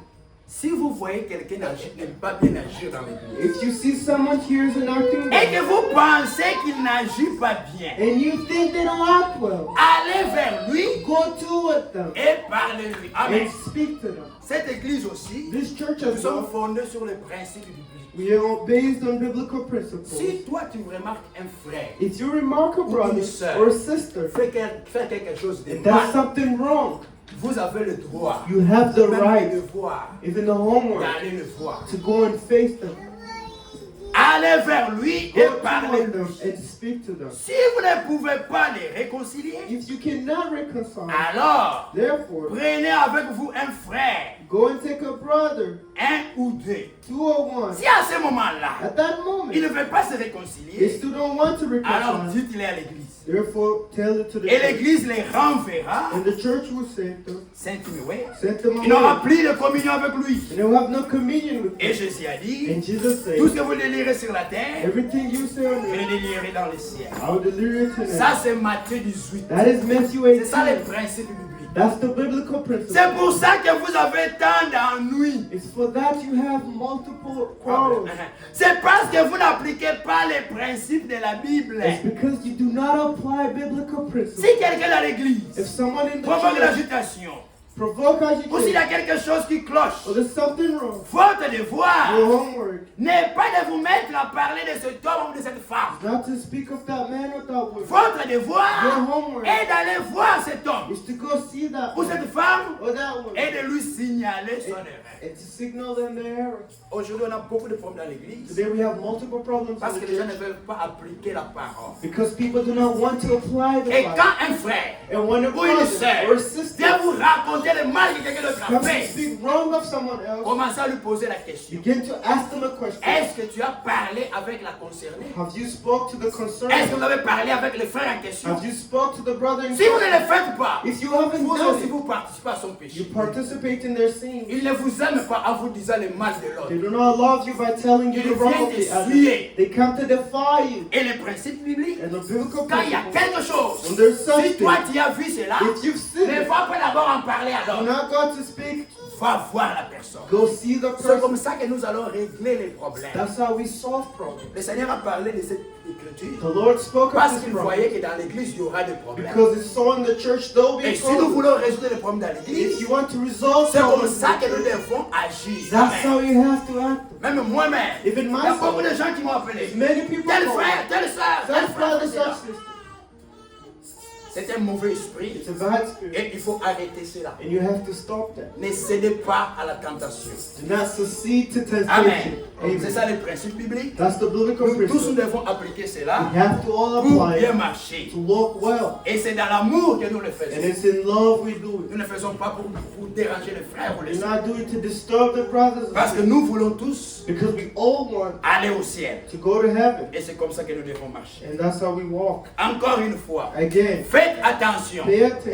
si vous voyez quelqu'un ne pas bien agir dans l'église, if you see someone here is acting et que wrong, vous pensez qu'il n'agit pas bien, and you think they don't act well, allez vers lui go to them et parlez-lui. Amen. and speak to them. Cette église aussi, This church nous as sommes well, fondés sur les principes bibliques. we are based on biblical principles. Si toi tu remarques un frère If you remark a brother or a sister faire quelque chose de and does mal, something wrong, vous avez le droit, you have the même right, le devoir, even the homework, d'aller le voir. to go and face them. Allez vers lui Go et toward parlez-lui. them and speak to them. Si vous ne pouvez pas les réconcilier, If you cannot reconcile, alors therefore, prenez avec vous un frère, go and take a brother, un ou deux. 2 or 1. Si à ce moment-là, At that il moment, ne veut pas se they réconcilier, still don't want to alors reconcile. dites-le à l'église. Therefore, tell it to the Et church. l'église les renverra. And the church will save them, Saint-Timothée. send them Il n'aura away. plus de communion avec lui. And they will have no communion with Et them. Jésus a dit, And Jesus tout ce said, que vous délirez sur la terre, everything you say on je le earth, délierai dans les cieux. I will deliver it to Ça, them. c'est Matthieu 18. That is Matthew C'est ça 18. les principes bibliques. That's the biblical principle. C'est pour ça que vous avez tant d'ennuis. It's for that you have multiple quarrels. C'est parce que vous n'appliquez pas les principes de la Bible. It's because you do not apply biblical Si principles. quelqu'un dans If l'église someone in the provoque church l'agitation, provoke ou s'il y agitation, a quelque chose qui cloche, or there's something wrong, votre devoir your homework n'est pas de vous mettre à parler de cet homme ou de cette femme. is not to speak of that man or that woman. Votre devoir Your homework est d'aller voir cet homme is to go see that ou man cette femme or that woman et de lui signaler son erreur. and to signal them their error. Aujourd'hui, on a beaucoup de problèmes dans l'église Today we have multiple problems parce in que the les gens ne church veulent pas appliquer la parole. because people do not want to apply the Et Bible. quand un frère And when a ou une brother sœur or a sister vient vous raconter le mal que quelqu'un d'autre a comes to fait, speak wrong of someone else, commencez à lui poser la question. begin to ask them a question. Est-ce que tu as parlé avec la concernée? Have you spoke to the Est-ce que concerned? vous avez parlé avec le frère en question? Have you spoke to the brother in Si vous ne question? le faites pas, If you haven't vous done aussi it, vous participez à son you péché. participate in their sin. Il ne vous aime pas en vous disant le mal de l'autre. They do not love you by telling you the wrong of the other. They come to defy you. Et les principes bibliques, And the biblical quand il y a principle, quelque chose, when there's si something, toi tu as vu cela, if you've ne sinned, va pas d'abord en parler à do l'autre. not go to speak Va voir la personne. Go see the C'est comme person. ça que nous allons régler les problèmes. That's how we solve problems. Le Seigneur a parlé de cette écriture The Lord spoke of parce this qu'il problem voyait que dans l'église, il y aura des problèmes. because He saw in the church there will be Et si nous problems. voulons résoudre les problèmes dans If l'église, you want to resolve c'est comme problems, ça que nous devons agir. that's how Amen. you have to act. Même moi-même, il Even y a beaucoup myself, de gens qui m'ont appelé. many people Tel call frère, telle soeur, tel such frère. brother, tel such frère. sister. C'est un mauvais esprit. It's a bad spirit. Et il faut arrêter cela. And you have to stop that. Ne cédez pas à la tentation. Do not succeed to Amen. temptation. C'est Amen. ça le principe biblique. That's the biblical Nous tous nous principle. devons appliquer cela We have to all pour apply bien it marcher. to walk well. Et c'est dans l'amour que nous le And faisons. it's in love we do Nous ne faisons pas pour déranger les frères ou it. les We're sœurs. not doing it to disturb the brothers and Parce que sisters. nous voulons tous Because we all want aller au ciel. to go to heaven. Et c'est comme ça que nous devons marcher. And that's how we walk. Encore une fois, Again, faites attention. pay attention.